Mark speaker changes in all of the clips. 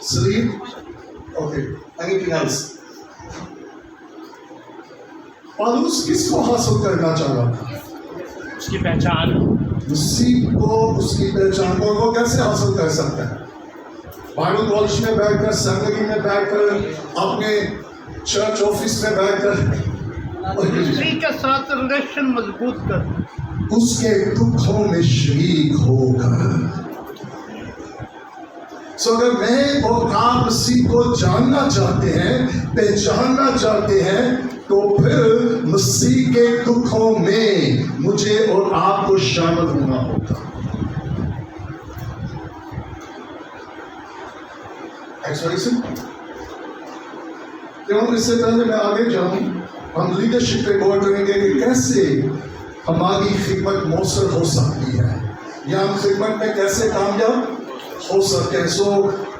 Speaker 1: Sleep? Okay. Anything else? Paulus किसको हासिल करना चाह रहा था?
Speaker 2: उसकी पहचान,
Speaker 1: मसीह को, उसकी पहचान को। वो कैसे हासिल कर सकता है? बाइबल कॉलेज में बैठकर, संगति में बैठकर, अपने चर्च ऑफिस में बैठकर
Speaker 3: मसीह के साथ रिलेशन मजबूत कर,
Speaker 1: उसके दुखों में शरीक होकर। सो अगर मैं और आप मसीह को जानना चाहते हैं, पहचानना चाहते हैं, तो फिर मसीह के दुखों में मुझे और आपको शामिल होना होगा। क्यों? इससे पहले मैं आगे जाऊं, हम लीडरशिप पे गौर करेंगे कि कैसे हमारी खिदमत मौसर हो सकती है, या हम खिदमत में कैसे कामयाब हो सकते हैं। सो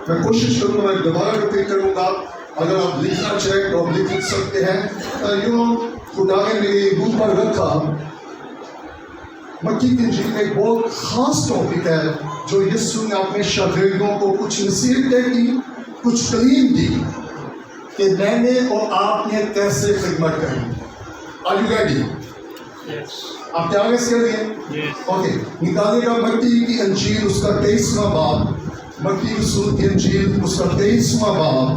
Speaker 1: मैं कोशिश करूंगा, मैं दोबारा रिपीट करूंगा। अगर आप लिखना चाहें तो आप लिख सकते हैं। खुदा ने मेरे मुंह पर रखा, मत्ती की इंजील में एक बहुत खास टॉपिक है जो यीशु ने अपने शागिर्दों को कुछ नसीहतें की, कुछ तालीम दी कि मैंने और आपने कैसे खिदमत करनी। Are you ready? आप तैयार हैं इसके लिए? ओके, निकालिएगा मत्ती की इंजील उसका 23वां बाब, मत्ती रसूल की इंजील उसका 23वां बाब,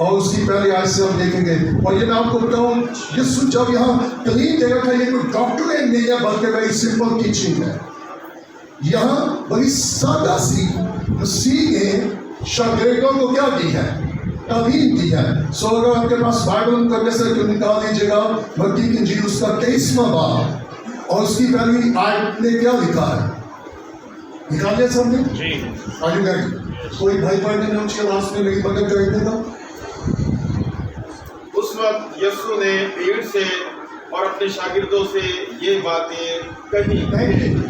Speaker 1: और उसकी पहली आयत से हम देखेंगे। और ये मैं आपको बताऊं, यीशु जब यहाँ तालीम दे रहा था, ये कोई डॉक्टरेट नहीं है, बल्कि बड़ी सिंपल टीचिंग है। यहाँ बड़ी सादा सी मसीह ने शागिर्दों को क्या दी है? तालीम दी है। सो अगर आपके पास बाइबल करने से तो निकाल दीजिएगा मत्ती की इंजील उसका 23वां बाब, और उसकी पहली आयत ने क्या लिखा है? निकाल लिया सबने? Are you ready? कोई भाई पढ़ने में उसके लास्ट में मेरी मदद कर देगा।
Speaker 4: उस वक्त यीशु ने भीड़ से और अपने शागिर्दों से ये बातें कही।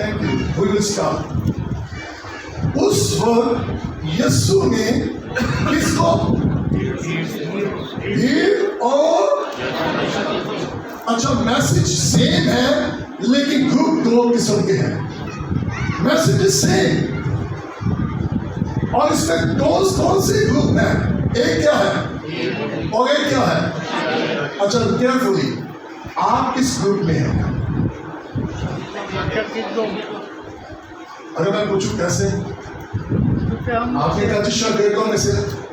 Speaker 1: Thank you. We will start. उस वक्त यीशु ने किसको? भीड़ और अच्छा, मैसेज सेम है लेकिन ग्रुप दो किस्म के हैं। मैसेज सेम, और इसमें कौन से ग्रुप हैं? एक क्या है और एक क्या है? अच्छा, केयरफुली, आप किस ग्रुप में हैं? अगर मैं पूछूं कैसे, आपने कहा शागिर्दों में से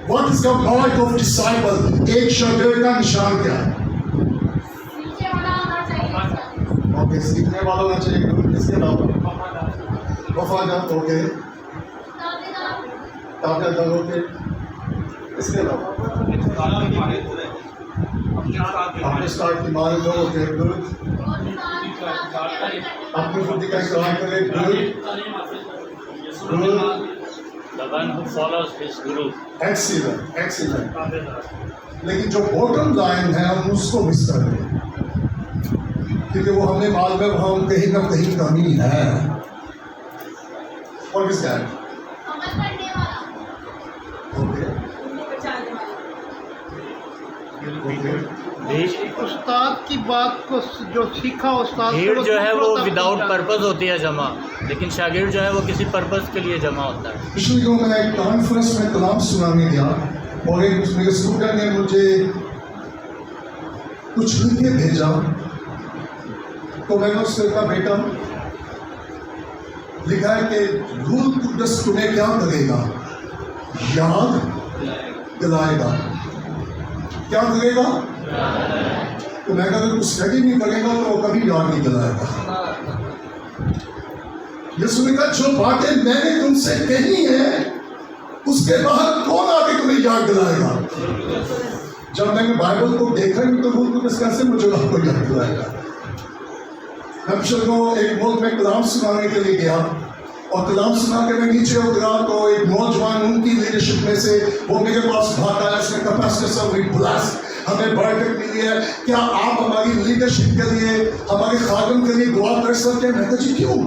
Speaker 1: what is the mark of disciple? एक शागिर्द का निशान क्या है? ओके, सीखने वाला होना चाहिए। इसके अलावा वफादार, ओके, ताबेदार, ओके, इसके अलावा अपने स्टार्ट की मान लो, ओके, गुड, अपनी बुद्धि का इस्तेमाल करें, good,
Speaker 2: The one who follows his guru.
Speaker 1: excellent, excellent. लेकिन जो बॉटम लाइन है हम उसको मिस कर रहे हैं, क्योंकि वो हमें मालूम है वहाँ कहीं ना कहीं कमी है। What is that?
Speaker 3: उस्ताद की बात को जो सीखा उस्ताद से
Speaker 2: भीड़
Speaker 3: वो
Speaker 2: जो है वो
Speaker 3: दूसरों तक
Speaker 2: विदाउट
Speaker 3: पहुंचा।
Speaker 2: पर्पस होती है जमा, लेकिन शागिर्द जो है वो किसी पर्पस के लिए जमा होता है।
Speaker 1: पिछले दिनों मैं एक कॉन्फ्रेंस में कलाम सुनाने गया और एक मेरे स्टूडेंट ने मुझे कुछ लिख के भेजा, तो मैंने उससे कहा बेटा लिखा है कि रूल कुदस तुम्हें क्या करेगा? याद दिलाएगा। क्या करेगा? तो मैं अगर कुछ स्टडी नहीं करेगा तो कभी याद नहीं दिलाएगा। यीशु ने कहा जो बातें मैंने तुमसे कही हैं उसके बाद कौन आके तुम्हें याद दिलाएगा? जब मैंने बाइबल को देखा ही तो रूल कुदस कैसे मुझे आपको याद दिलाएगा? मैं एक मुल्क में कलाम सुनाने के लिए गया और कलाम सुना के मैं नीचे उतरा तो एक नौजवान उनकी लीडरशिप में से वो मेरे पास भाग आया। उसने कहा पास्टर साहब वी ब्लेस्ड, हमें बरकत मिली है, क्या आप हमारी लीडरशिप के लिए, हमारे खादम के लिए दुआ कर सकते हैं? मैं कहा जी क्यों?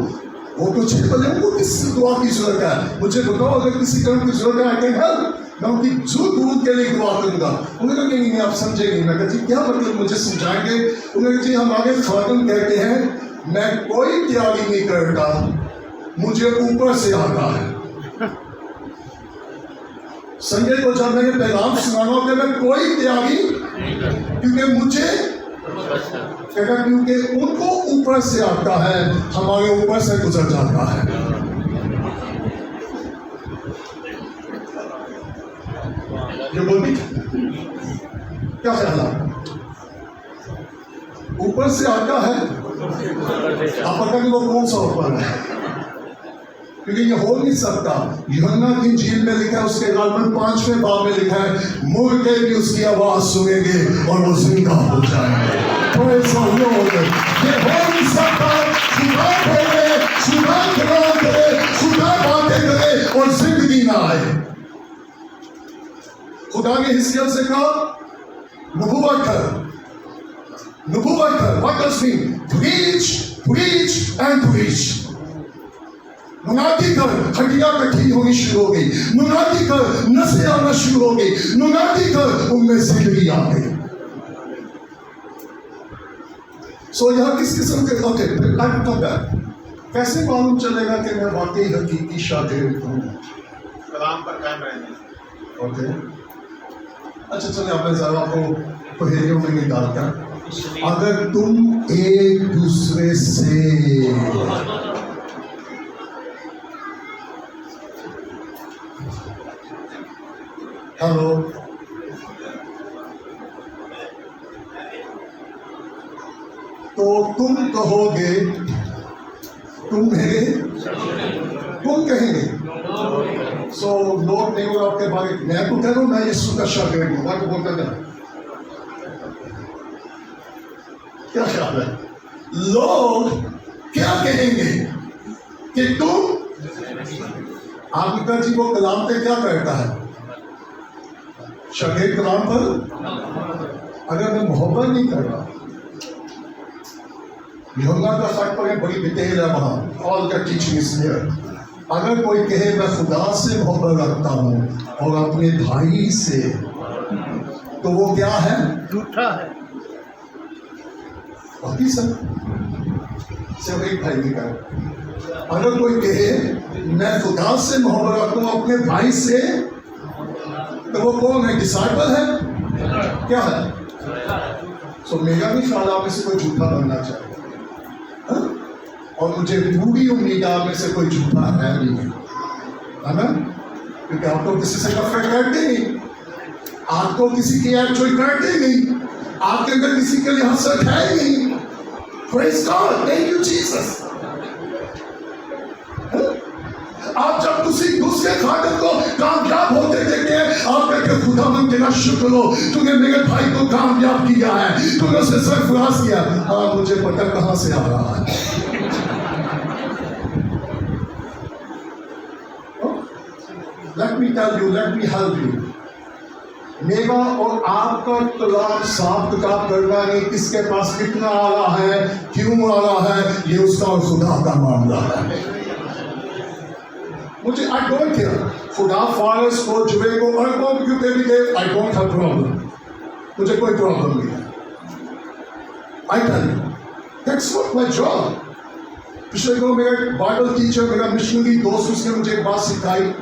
Speaker 1: वो तो छह बोले उनको किस दुआ की जरूरत है, मुझे बताओ अगर किसी काम की जरूरत है आई कैन हेल्प, मैं उनकी दूर के लिए दुआ करूंगा। उन्होंने कहा नहीं आप समझेंगे। मैं कहा जी क्या मतलब, मुझे समझाएंगे? उन्होंने कहा जी हमारे खादम कहते हैं मैं कोई तैयारी नहीं करता, मुझे ऊपर से आता है। संजय को जब मैंने पैगाम सुनाना होता मैं कोई त्यागी क्योंकि मुझे क्योंकि उनको ऊपर से आता है, हमारे ऊपर से गुजर जाता है। ये बोलती क्या ख्याल है? ऊपर से आता है, आप पता नहीं वो कौन सा ऊपर है, क्योंकि ये हो नहीं सकता। यूहन्ना की इंजील में लिखा है, उसके गालमन 5वें बाब में लिखा है, मुर्दे भी उसकी आवाज सुनेंगे और वो जिंदा हो जाएंगे। Praise the Lord। ये हो नहीं सकता। खुदा बोले, खुदा कलाम करे, खुदा बातें करे और जिंदगी ना आए। खुदा ने हिस्किय्याह से कहा नबूवत कर, नबूवत कर। What does it mean? Preach, preach and preach। मुनादी कर, हड्डियां कठी होनी शुरू हो गई। मुनादी कर, नसें आना शुरू हो गई। मुनादी कर, उनमें जिंदगी आ गई। सो यहाँ किस किस्म के ओके कैसे मालूम चलेगा कि मैं वाकई हकीकी शागिर्द हूँ?
Speaker 4: कलाम पर कायम रहने।
Speaker 1: ओके अच्छा चलिए आप जरा आपको पहेलियों में निकालता। अगर तुम एक दूसरे से हेलो तो तुम कहोगे तुम्हें, तुम कहेंगे सो लोग नहीं होगा आपके बारे में। मैं तो कह रहा हूं मैं यीशु का शागिर्द हूं, बात बोलता था। क्या ख्याल है? लोग क्या कहेंगे कि तुम आबिदा जी को कलाम पे क्या करता है? शागिर्द कलाम पर अगर मैं मोहब्बत नहीं कर रहा, यूहन्ना का खत पर बड़ी डिटेल है वहाँ, all the teaching is here. अगर कोई कहे मैं खुदा से मोहब्बत रखता हूँ और अपने भाई से, तो वो क्या है?
Speaker 3: झूठा है।
Speaker 1: बाकी सब सिर्फ एक भाई की कर। अगर कोई कहे मैं खुदा से मोहब्बत रखता हूँ अपने भाई से, तो वो कौन है? डिसाइपल है? क्या है? सो मेरा भी ख्याल आप में से कोई झूठा बनना चाहिए, और मुझे पूरी उम्मीद आप में से कोई झूठा है नहीं, है ना? क्योंकि आप तो किसी से नफरत करते नहीं, आप तो किसी की एक्चुअल करते नहीं, आपके अंदर किसी के लिए हसरत है ही नहीं। Praise God, thank you Jesus। आप जब किसी दूसरे खातिर को कामयाब होते देखते हैं, आप कहते हैं खुदा मन तेरा शुक्र हो, तूने मेरे भाई को कामयाब किया है, तूने उसे सरफराज किया। हाँ मुझे पता कहाँ से आ रहा है। Let me tell you, let me help you। मेरा और आपका कलाम साफ किताब करना नहीं, किसके पास कितना आ रहा है, क्यों आ रहा है, ये उसका और खुदा का मामला है। मुझे आई डोंट केयर, खुदा फारस को, जुबे को, अरबों क्यों दे भी दे, आई डोंट हैव प्रॉब्लम, मुझे कोई प्रॉब्लम नहीं है। I tell you that's what my job. पिछले दिनों मेरा बाइबल टीचर, मेरा मिशनरी दोस्त, उसने मुझे एक बात सिखाई।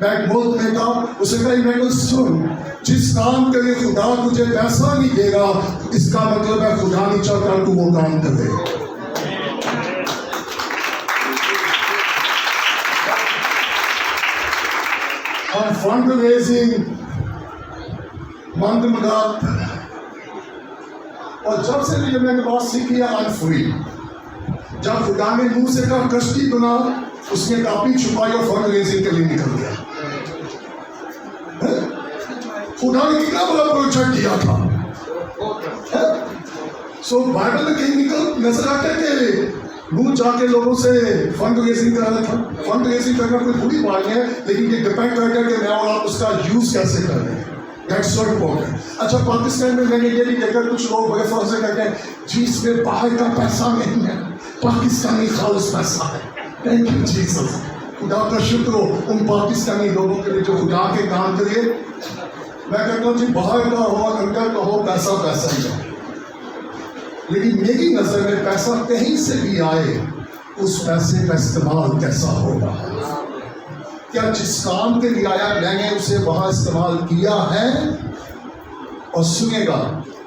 Speaker 1: मैं एक मुल्क में था, उसे कही मैंने सुन, जिस काम के लिए खुदा तुझे पैसा नहीं देगा, इसका मतलब है खुदा नहीं चाहता तू वो काम करे। और फंड रेजिंग, मंद मदाद, और जब से भी मैंने बात सीखी है आई एम फ्री। जब खुदा ने मुंह से कहा कश्ती बना, उसने कापी छुपाई और फंड रेजिंग के लिए निकल गया। खुदा ने कितना बड़ा प्रोजेक्ट किया था। सो बाइबल में कहीं निकल नजर आता है कि मुंह जाके लोगों से फंड रेजिंग कर रहा था। फंड रेजिंग करना कोई बुरी बात नहीं है, लेकिन ये डिपेंड करता है कि मैं और आप उसका यूज कैसे कर रहे हैं। That's so important। अच्छा, पाकिस्तान में मैंने ये भी देखा, कुछ लोग बड़े फौज से कहते हैं जी इसमें बाहर का पैसा नहीं है, पाकिस्तानी खालिस पैसा है। थैंक यू जीसस, खुदा का शुक्र हो उन पाकिस्तानी लोगों के लिए जो खुदा के काम के लिए। मैं कहता हूँ जी बाहर का हो, अंदर का हो, पैसा पैसा ही है, लेकिन मेरी नजर में पैसा कहीं से भी आए, उस पैसे का इस्तेमाल कैसा होगा। کیا جس کام کے لیے آیا میں نے اسے وہاں استعمال کیا ہے؟ اور سنیے گا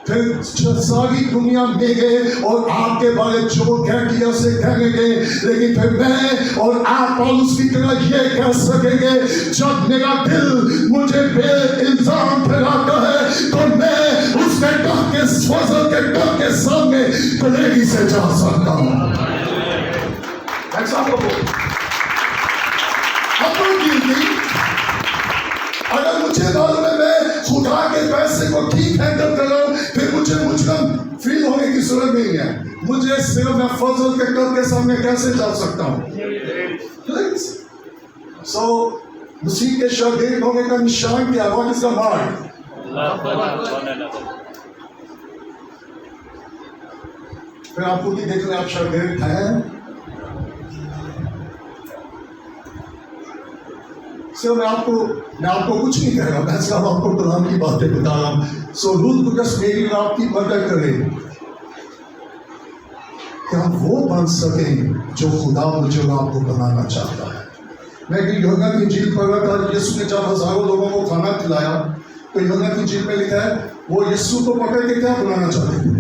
Speaker 1: پھر ساری دنیا میں گئے اور آپ کے بارے جو کہہ دیا اسے کہنے گے، لیکن پھر میں اور آپ پولس کی طرح یہ کہہ سکیں گے جب میرا دل مجھے بے الزام ٹھہراتا ہے تو میں اس کے ڈر کے فضل کے ڈر کے سامنے کلیگی سے جا سکتا ہوں۔ اگر مجھے معلوم ہے میں خدا کے پیسے کو ٹھیک ہینڈل کر رہا ہوں، پھر مجھے مجرم فیل ہونے کی ضرورت نہیں ہے۔ مجھے صرف میں فضل کے ڈر کے سامنے کیسے جا سکتا ہوں؟ سو مسیح کے شاگرد ہونے کا نشان کیا؟ What is the mark? پھر آپ کو دیکھ لیں آپ شاگرد ہیں۔ میں آپ کو کچھ نہیں کہہ رہا، میں صرف آپ کو کلام کی باتیں بتا رہا ہوں۔ سو روح القدس میری اور آپ کی مدد کرے کہ ہم وہ بن سکیں جو خدا مجھے اور آپ کو بنانا چاہتا ہے۔ میں کہ یوحنا کی انجیل پڑھ رہا تھا، یسوع نے جب ہزاروں لوگوں کو کھانا کھلایا تو یوحنا کی انجیل میں لکھا ہے وہ یسوع کو پکڑ کے کیا بنانا چاہتے تھے؟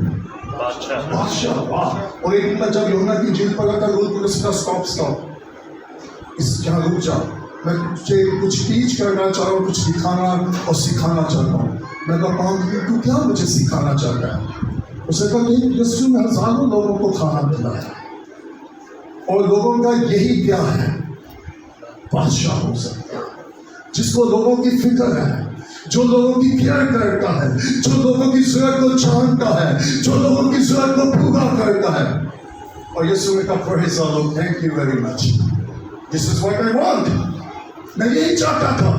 Speaker 1: بادشاہ۔ واہ! اور ایک دن جب یوحنا کی انجیل پڑھ رہا تھا روح القدس کا اسٹاپ اس جہاں رک جا، میں تجھے کچھ ٹیچ کرنا چاہ رہا ہوں، کچھ دکھانا اور سکھانا چاہتا ہوں۔ میں کہتا ہوں کہ تو کیا مجھے سکھانا چاہتا ہے؟ اسے کہا کہ یسوع نے ہزاروں لوگوں کو کھانا کھلایا اور لوگوں کا یہی کیا ہے؟ بادشاہ ہو سکتا ہے، جس کو لوگوں کی فکر ہے، جو لوگوں کی کیئر کرتا ہے، جو لوگوں کی ضرورت کو جانتا ہے، جو لوگوں کی ضرورت کو پورا کرتا ہے۔ اور یسوع نے کہا praise the Lord, thank you very much, this is what I want, میں یہی چاہتا تھا۔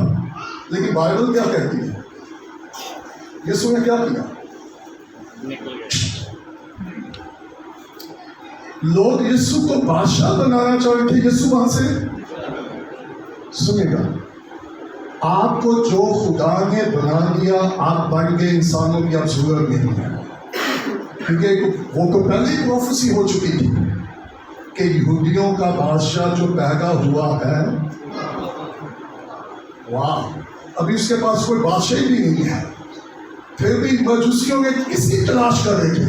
Speaker 1: لیکن بائبل کیا کہتی ہے؟ یسوع نے کیا کیا؟ لوگ یسوع کو بادشاہ بنانا چاہتے تھے، یسوع وہاں سے سنیے گا، آپ کو جو خدا نے بنا دیا آپ بن گئے، انسانوں کی اب ضرورت نہیں ہے، کیونکہ وہ تو پہلے ہی پروفیسی ہو چکی تھی کہ یہودیوں کا بادشاہ جو پیدا ہوا ہے، واہ، ابھی اس کے پاس کوئی بادشاہ بھی نہیں ہے، پھر بھی مجوسیوں نے کس کی تلاش کر رہے تھے؟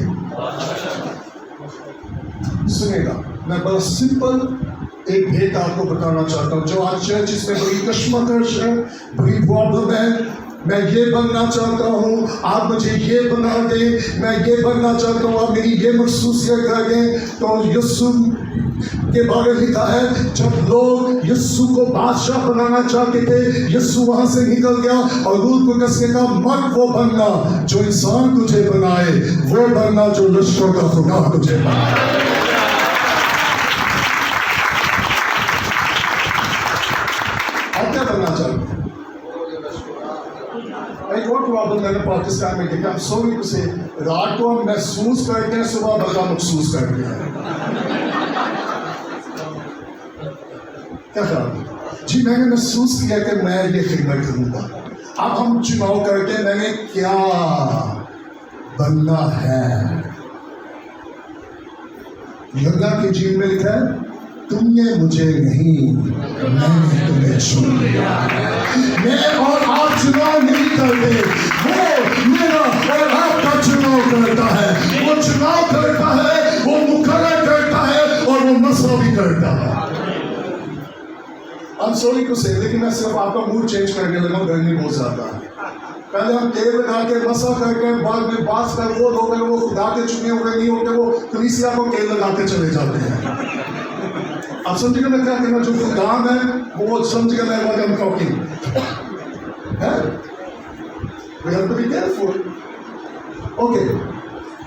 Speaker 1: سنیے گا، میں بڑا سمپل ایک بھیت آپ کو بتانا چاہتا ہوں جو آج چرچ میں بڑی کشمکش ہے، بڑی پرابلم ہے۔ میں یہ بننا چاہتا ہوں، آپ مجھے یہ بنا دیں، میں یہ بننا چاہتا ہوں، آپ میری یہ مخصوصیت کر دیں۔ تو یسوع کے بارے میں لکھا ہے جب لوگ یسوع کو بادشاہ بنانا چاہتے تھے، یسوع وہاں سے نکل گیا اور روح القدس نے کہا مت وہ بننا جو انسان تجھے بنائے، وہ بننا جو لشکروں کا خدا تجھے بنائے۔ آپ کیا بننا چاہتے ہیں؟ ایک اور پرابلم میں نے پاکستان میں دیکھا، سوری سے رات کو ہم محسوس کرتے ہیں، صبح بڑا محسوس کرتے ہیں۔ کیا خیال ہے؟ جی میں نے محسوس کیا کہ میں یہ خدمت کروں گا۔ اب ہم چناؤ کرتے ہیں میں نے کیا بننا ہے۔ یوحنا کی انجیل میں لکھا ہے تم نے مجھے نہیں، میں نے تمہیں چن لیا ہے۔ میں اور آپ چناؤ نہیں کرتے، وہ میرا اور آپ کا چناؤ کرتا ہے۔ وہ چناؤ کرتا ہے، وہ مقرر کرتا ہے اور وہ مسئلہ بھی کرتا ہے۔ I'm sorry to say، لیکن میں صرف آپ کا موڈ چینج کرنے لگا ہوں، گرمی بہت زیادہ ہے۔ پہلے ہم تیل لگا کے مسا کرتے ہیں، بعد میں بات کر وہ لوگ ہیں وہ خدا کے چنے ہوئے نہیں ہوتے، وہ کلیسیا کو تیل لگا کے چلے جاتے ہیں۔ آپ سمجھ گئے میں کیا کہنا جو خدا ہے وہ سمجھ گئے میں what I'm talking ہے۔ We have to be careful. Okay,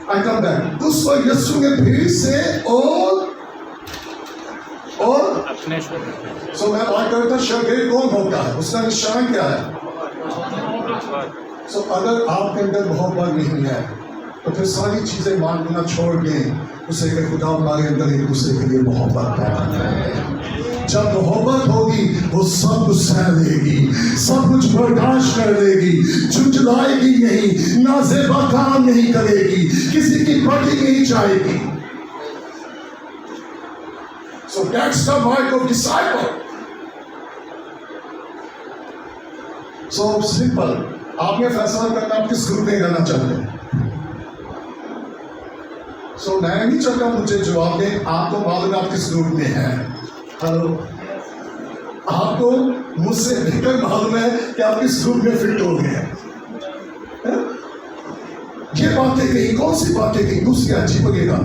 Speaker 1: I come back. اس وقت یسوع نے بھیڑ سے اور
Speaker 2: اپنے
Speaker 1: سو میں بات کرتا شاگرد کون ہوتا ہے، اس کا نشان کیا ہے؟ سو اگر آپ کے اندر محبت نہیں ہے تو پھر ساری چیزیں ماننا چھوڑ دیں، اسے کہ خدا ہمارے اندر ایک دوسرے کے لیے محبت پیدا کرے۔ جب محبت ہوگی وہ سب کچھ سہ لے گی، سب کچھ برداشت کر لے گی، جھنجھلائے گی نہیں، نازیبا کام نہیں کرے گی، کسی کی بڑی نہیں چاہے گی۔ So that's the mark of disciple. So simple, आपने फैसला करना आप किस ग्रुप में रहना चाहते हैं। सो मैं नहीं चाहता मुझे जवाब दें, आपको मालूम आप किस ग्रुप में हैं। हेलो, आपको मुझसे बेहतर मालूम है कि आप किस ग्रुप में फिट हो गए हैं। ये बातें कही, कौन सी बातें कही, दूसरी अच्छी लगेगा।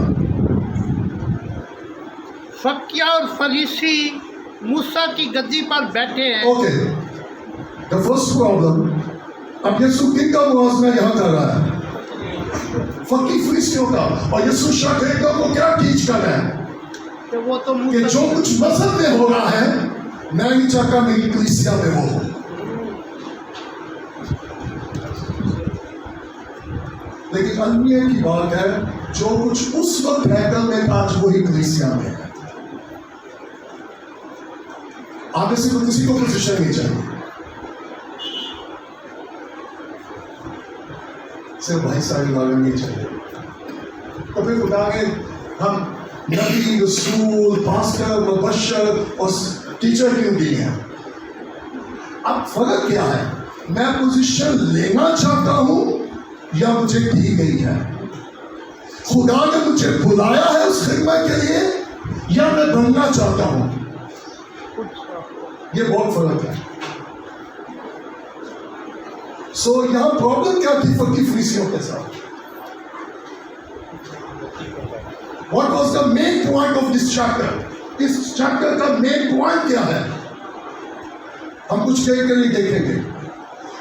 Speaker 3: फकिया और फरीसी मूसा की गद्दी पर बैठे हैं।
Speaker 1: ओके, द फर्स्ट प्रॉब्लम, अब यीशु किन का मुआवजा यहाँ कर रहा है? फकी फरीसियों का। और यीशु शागिर्दों को क्या टीच कर रहा है
Speaker 3: तो वो तो
Speaker 1: कि
Speaker 3: मूसा
Speaker 1: जो कुछ मजहब में हो रहा है मैं नहीं चाहता मेरी कलीसिया में वो हो। लेकिन अन्य की बात है, जो कुछ उस वक्त हैकल में था आज वही कलीसिया में है। आगे से तो किसी को पोजीशन नहीं चाहिए, सिर्फ भाई साहब वाले नहीं चाहिए। तो फिर खुदा ने हम नबी, रसूल, पास्टर, मुबश्शिर और टीचर क्यों दिए हैं? अब फर्क क्या है? मैं पोजीशन लेना चाहता हूं या मुझे दी गई है? खुदा ने मुझे बुलाया है उस खिदमत के लिए या मैं बनना चाहता हूं? ये बहुत फर्क है। सो यहां प्रॉब्लम क्या थी फकी फरीसियों के साथ? What was the main point of this chapter? इस चैप्टर का मेन पॉइंट क्या है? हम कुछ देर के लिए देखेंगे।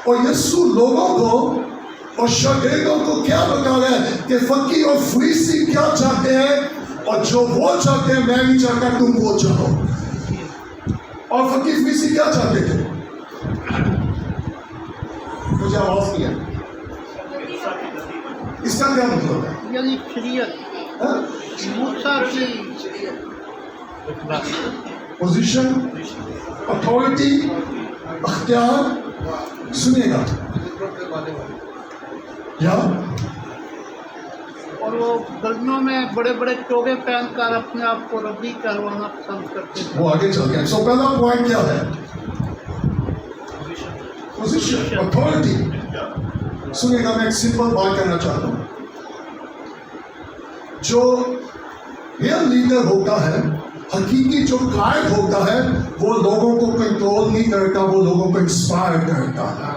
Speaker 1: और यीशु लोगों को और शागिर्दों को क्या बता रहा है कि फकी और फरीसी क्या चाहते हैं, और जो वो चाहते हैं मैं नहीं चाहता तुम वो चाहो। और फकी फरीसी क्या चाहते थे? मुझे आवाज नहीं है, इसका क्या मतलब है?
Speaker 3: यानी शरीयत, मूसा की
Speaker 1: पोजीशन, अथॉरिटी, अख्तियार। सुनिएगा या
Speaker 3: और वो गर्मियों में बड़े बड़े टोगे पहनकर अपने आप को रबी कहलवाना पसंद करते थे।
Speaker 1: वो आगे चल गया। सो पहला पॉइंट क्या है? Position, authority. सुनिएगा, मैं एक सिंपल बात करना चाहता हूं। जो रियल लीडर होता है, हकीकी जो कायद होता है, वो लोगों को कंट्रोल नहीं करता, वो लोगों को इंस्पायर करता है।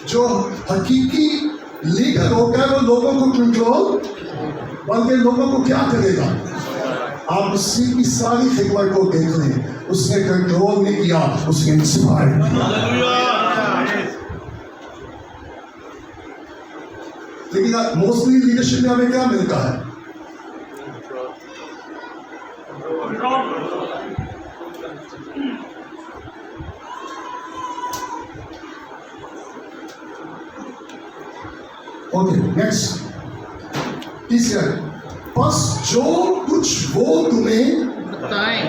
Speaker 1: जो हकीकी लीडर होता है वो लोगों को कंट्रोल, बल्कि लोगों को क्या करेगा? आप उसी की सारी खिदमत को देख लें, उसने कंट्रोल नहीं किया, उसने इंस्पायर किया। लेकिन मोस्टली लीडरशिप में हमें क्या मिलता है? ओके, नेक्स्ट, तीसरा, बस जो कुछ वो तुम्हें
Speaker 3: बताएं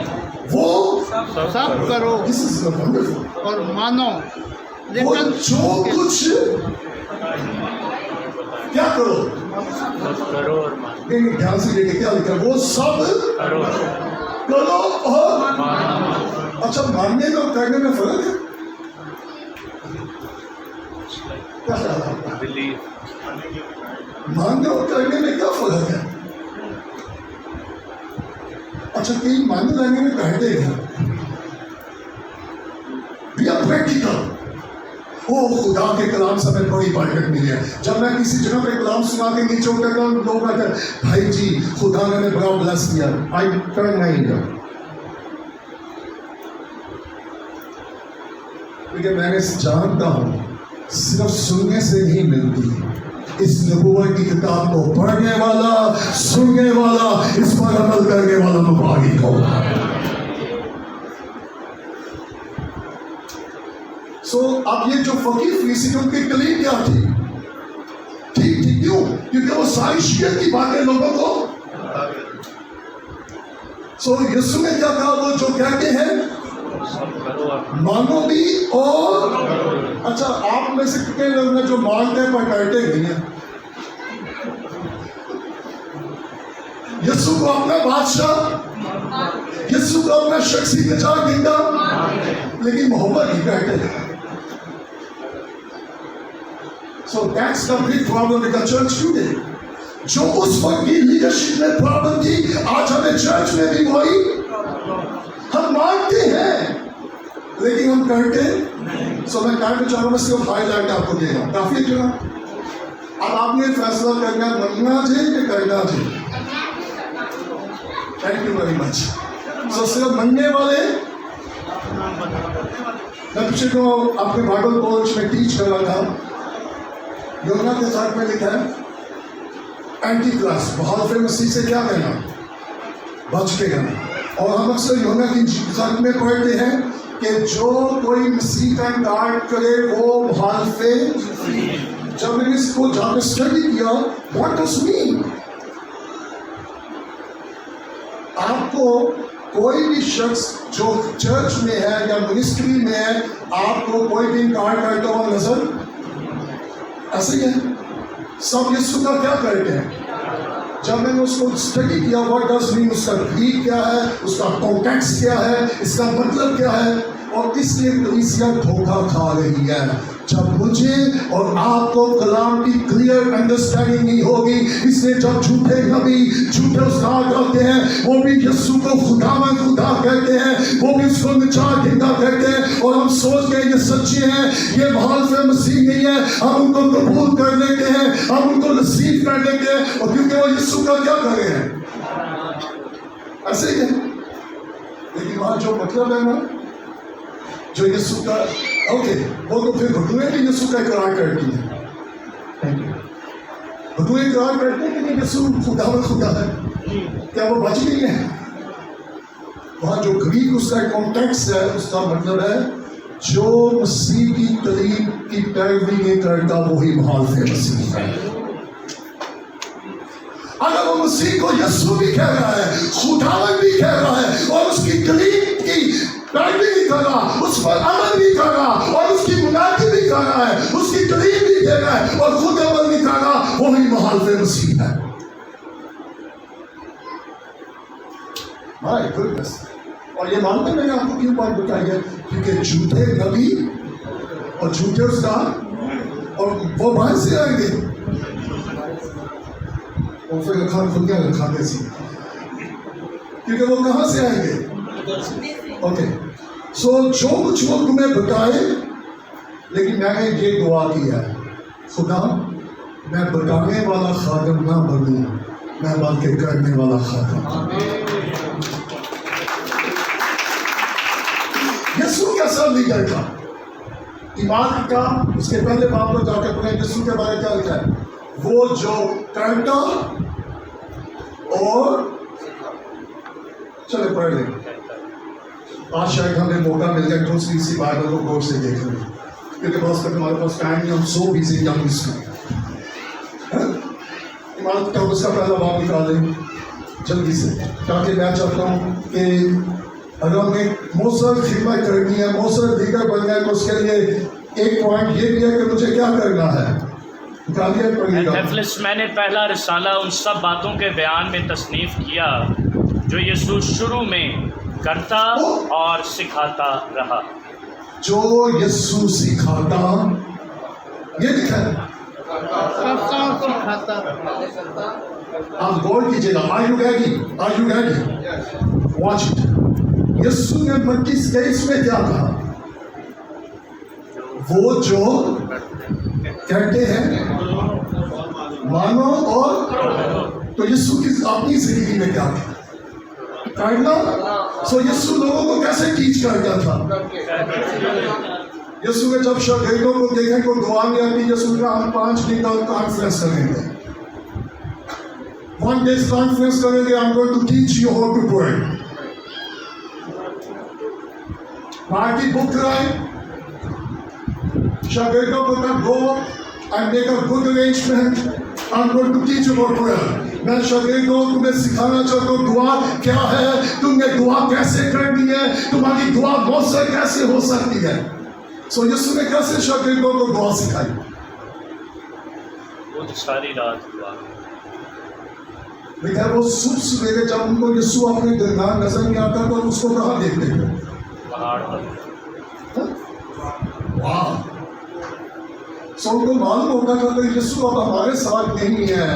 Speaker 1: वो
Speaker 3: सब करो
Speaker 1: दिस इज वंडरफुल।
Speaker 3: और मानो,
Speaker 1: वो
Speaker 3: लेकिन
Speaker 1: जो कुछ क्या करो?
Speaker 2: करो और मानो।
Speaker 1: नहीं, ध्यान से देखे क्या लिखा है? वो सब
Speaker 2: करो
Speaker 1: करो और अच्छा, मानने में और करने में फर्क है? क्या ख्याल है आपका?
Speaker 2: बिलीव।
Speaker 1: मानने और करने में क्या फर्क है? अच्छा, कई मानने लगने में कहते हैं बी अ प्रैक्टिकल। ओ खुदा के कलाम से हमें बड़ी बरकत मिली है। जब मैं किसी जगह पे कलाम सुना के नीचे उतरता हूँ, लोग कहते हैं भाई जी खुदा ने हमें बड़ा ब्लेस किया। आई टर्न नहीं गया, क्योंकि मैंने जानता हूँ सिर्फ सुनने से नहीं मिलती। इस नबूवत की किताब को पढ़ने वाला, सुनने वाला, इस पर अमल करने वाला मुबारक होगा। सो अब ये जो फकीर फरीसी उनकी कलीम क्या थी? ठीक थी, क्यों? क्योंकि वो सारी शियत की बातें लोगों को। सो यीशु ने क्या कहा? वो जो कहते हैं मानो भी और अच्छा, आप में से कितने लोग हैं जो मानते हैं पर करते नहीं हैं? यीशु को अपना बादशाह, यीशु को अपना शख्सी निजात देगा, लेकिन मोहब्बत ही कहते हैं. So that's the big problem with the church today. जो उस वक्त की लीडरशिप में प्रॉब्लम थी, आज हमें चर्च में भी वही हम मानते हैं लेकिन हम करते नहीं. सो मैं कहना चाह रहा हूँ, सिर्फ हाईलाइट आपको दे रहा हूँ, काफी है. अब आपने फैसला करना मनना चाहिए कि करना चाहिए. Thank you very much. So सिर्फ मनने वाले, मैं पिछले को अपने बाइबल कॉलेज में टीच कर रहा था. यूहन्ना के 7 में लिखा है एंटी क्लास, मुखालिफ मसीह से क्या कहना, बच के कहना. और हम अक्सर यूहन्ना की 7 में पढ़ते हैं कि जो कोई मसीह का इनकार करे वो मुखालिफ. जब मैंने इसको जाकर स्टडी किया, व्हाट डज मीन, आपको कोई भी शख्स जो चर्च में है या मिनिस्ट्री में है, आपको कोई भी इनकार करता हुआ नजर ऐसे ही है. सब यीशु का क्या करते हैं. जब मैंने उसको स्टडी किया, व्हाट डज मीन, उसका ग्रीक क्या है, उसका कॉन्टेक्स्ट क्या है, इसका मतलब क्या है, और इसलिए कलीसिया धोखा खा रही है. जब मुझे और आपको कलाम की क्लियर अंडरस्टैंडिंग नहीं होगी, इसलिए जब झूठे नबी, झूठे उस्ताद आते हैं, वो भी यीशु को खुदावन खुदा कहते हैं, वो भी उसको निजात देता कहते हैं, और हम सोचते हैं ये सच्चे हैं, ये मुखालिफ मसीह नहीं है, हम उनको कबूल कर लेते हैं, हम उनको रिसीव कर लेते हैं, और क्योंकि वो यीशु का क्या कर रहे हैं, ऐसे ही है. लेकिन वहाँ जो मतलब है ना, जो यीशु का, ओके, वो तो फिर भटुए भी यीशु का इकरार करती है. भटुए इकरार करते हैं कि नहीं यीशु खुदा है, क्या वो बच गई है. वहाँ जो ग्रीक उसका कॉन्टेक्स्ट है, उसका मतलब है जो मसीह की तालीम की पैरवी नहीं करता वही मुखालिफ मसीह है. अगर वो मसीह को यीशु भी कह रहा है, खुदावन भी कह रहा है, और उसकी तालीम की पैरवी भी कर रहा, उस पर अमल भी कर रहा, और उसकी मुनादी भी कर रहा है, उसकी तालीम भी दे रहा है, और खुद अमल भी कर रहा, वही मुखालिफ मसीह है. My goodness. और ये मानते मैंने आपको क्यों बात बताई है, क्योंकि झूठे नबी और झूठे उस्ताद, और वो बाहर से आएंगे, और फिर खान खुद क्या खाते सी, क्योंकि वो कहाँ से आएंगे. ओके, सो जो कुछ वो तुम्हें बताए, लेकिन मैंने ये दुआ किया है, खुदा मैं बताने वाला खादम ना बनूं, मैं बल्कि करने वाला खादम. यीशु कैसा लीडर था, ईमान का. उसके पहले बाप को जाकर पढ़े यीशु के बारे में क्या लिखा है, वो जो करता और, चले पढ़ लें. आज शायद हमें मौका मिल जाए दूसरी इसी बाइबल को गौर से देख लें, क्योंकि बस तक हमारे पास टाइम नहीं, हम सो बिजी हम इसमें. ईमान का उसका पहला बाप निकालें जल्दी से, ताकि मैं चाहता हूँ कि अगर हमें मौसर खिदमत करनी है, मौसर लीडर बनना है, तो उसके लिए एक पॉइंट ये भी है कि मुझे क्या करना है.
Speaker 2: मैंने पहला रिसाला उन सब बातों के बयान में तसनीफ किया जो यीशु शुरू में करता और सिखाता रहा.
Speaker 1: जो यीशु सिखाता, ये लिखा है,
Speaker 3: सिखाता.
Speaker 1: आप गौर कीजिएगा. Are you ready? Watch it. यीशु ने 25 में क्या कहा, वो जो कहते हैं मानो, और तो यीशु की अपनी जिंदगी में क्या था, करना. सो यीशु लोगों को कैसे टीच करता था. यीशु ने जब शागिर्दों को देखा को दुआ में आती, यीशु ने हम 5 दिन का कॉन्फ्रेंस करेंगे, 1 day कॉन्फ्रेंस करेंगे, I am going to teach you how to pray. Party book कराए, शागिर्दों को तब गो and make a good arrangement. I'm going to teach you about prayer. मैं शागिर्दों को तुम्हें सिखाना चाहता हूँ दुआ क्या है, तुमने दुआ कैसे करनी है, तुम्हारी दुआ मौसर कैसे हो सकती है. सो यीशु ने कैसे शागिर्दों को दुआ सिखाई,
Speaker 2: वो तो सारी रात दुआ.
Speaker 1: लेकिन वो सुबह सवेरे जब उनको यीशु अपने दरगाह नजर नहीं आता तो उसको कहाँ देखते थे,
Speaker 2: पहाड़ पर.
Speaker 1: واہ، سو کو معلوم ہوگا کہ اگر یسوع اب ہمارے ساتھ نہیں ہے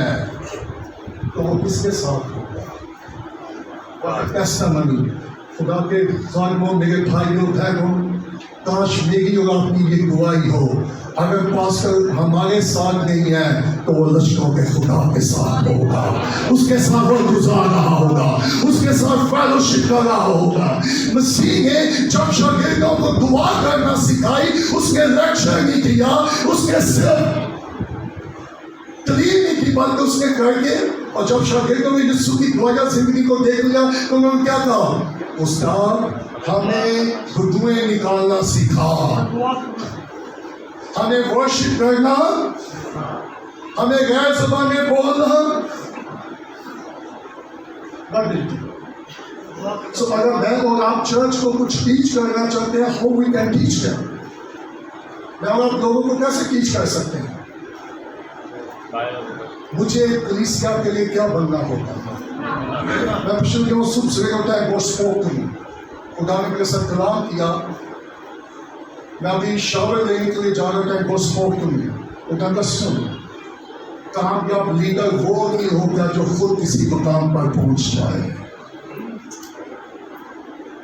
Speaker 1: تو وہ کس کے ساتھ ہوگا؟ ٹیسٹمنی خدا کے ظالموں، میرے بھائیوں بہنوں، کاش میری اور آپ کی یہ گواہی ہو، اگر پاسٹر ہمارے ساتھ نہیں ہے تو وہ لشکروں کے خدا کے ساتھ ہوگا، اس کے ساتھ وہ گزار رہا ہوگا، اس کے ساتھ فیلوشپ کر رہا ہوگا۔ مسیح نے جب شاگردوں کو دعا کرنا سکھائی، اس کے لیکچر نہیں کیا، اس کے صرف تعلیم نہیں کی، بلکہ اس نے کر کے، اور جب شاگردوں نے یسوع کی دعائیہ زندگی کو دیکھ لیا تو انہوں نے کیا کہا؟ استاد ہمیں بدوئیں نکالنا سکھا، ہمیں ورشپ کرنا، ہمیں غیر زبانیں بولنا۔ سو اگر میں اور آپ چرچ کو کچھ ٹیچ کرنا چاہتے ہیں، how we can teach them؟ میں اور آپ لوگوں کو کیسے ٹیچ کر سکتے ہیں؟ مجھے کلیسیا کے لیے کیا بننا ہوگا؟ میں پچھلے دنوں صبح سویرے اٹھا ہے، God spoke to me، خدا نے میرے ساتھ کلام کیا، میں ابھی شاور لینے کے لیے جا رہا تھا، God spoke to me، وہ کہتا سن، کامیاب لیڈر وہ نہیں ہوگا جو خود کسی مقام پر پہنچ جائے،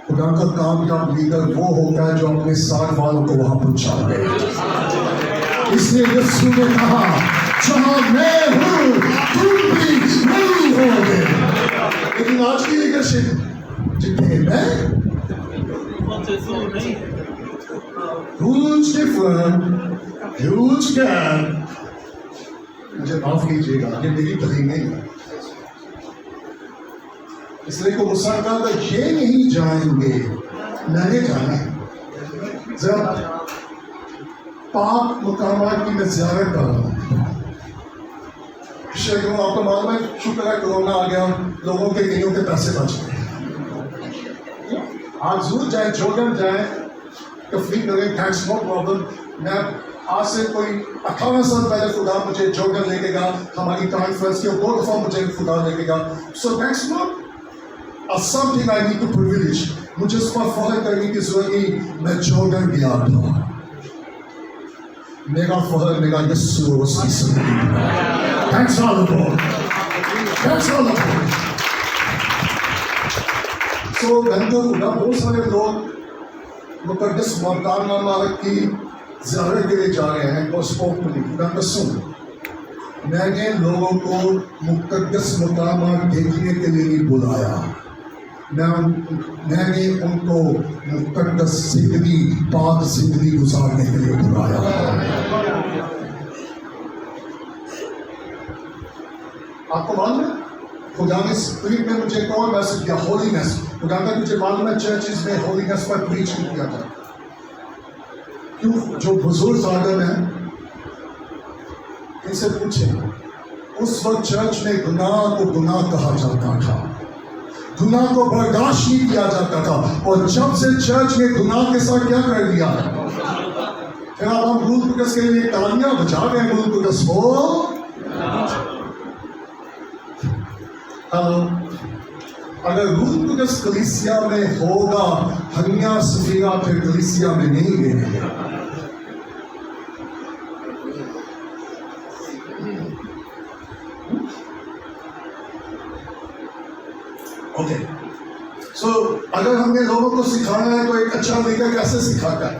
Speaker 1: خدا کا کامیاب لیڈر وہ ہوگا جو اپنے ساتھ والوں کو وہاں پہنچا دے۔ اس لیے یسوع نے کہا جہاں میں ہوں تم بھی وہیں ہوگے۔ لیکن آج کی لیڈرشپ جتنے میں huge difference, huge gap، مجھے معاف کیجیے گا، یہ میری تعلیم نہیں ہے، اس لیے کو غصہ کہا تھا یہ نہیں جائیں گے، میں نے جانا ہے۔ ذرا پاک مقامات کی میں زیارت کر رہا ہوں۔ شیخوں آپ کو معلوم ہے، شکر ہے کرونا آ گیا، لوگوں کے کئیوں کے پیسے بچ گئے۔ آپ ضرور جائیں، جوگن جائیں، تفریح کریں، تھینکس، نو پرابلم۔ میں آج سے کوئی 18 سال پہلے خدا مجھے جوگن لے کے گا، ہماری کانفرنس کی 2 دفعہ مجھے خدا لے کے گا۔ So thanks not something I need to privilege, مجھے اس پر فخر کرنے کی ضرورت نہیں، میں جوگن گیا تھا، میرا فخر میرا یسوع اس کی زندگی ہے۔ Thanks all the Lord. Thanks all the Lord. So بہنوں خدا بہت سارے لوگ مقدس مقام مبارک کی زیارت کے لیے جا رہے ہیں، اور اسپوک میں خدا کا سن، میں نے لوگوں کو مقدس مقامات دیکھنے کے لیے نہیں بلایا، میں نے ان کو مقدس زندگی، پاک زندگی گزارنے کے لیے بلایا۔ آپ کو معلوم ہے خدا نے اسپرٹ میں مجھے ایک اور میسج دیا، ہولینس۔ خدا نے مجھے معلوم ہے چرچز میں ہولینس پر پریچ نہیں کیا تھا، کیوں؟ جو بزرگ آدم ہیں ان سے پوچھیں، اس وقت چرچ میں گناہ کو گناہ کہا جاتا تھا، گناہ کو برداشت نہیں کیا جاتا تھا، اور جب سے چرچ نے گناہ کے ساتھ کیا کر دیا، پھر اب ہم روح القدس کے لیے تالیاں بجا رہے ہیں، روح القدس ہو۔ اگر روح القدس کلیسیا میں ہوگا، ہنیا سفیرہ پھر کلیسیا میں نہیں رہے گا۔ اوکے، سو اگر ہم نے لوگوں کو سکھانا ہے تو ایک اچھا لیڈر کیسے سکھاتا ہے؟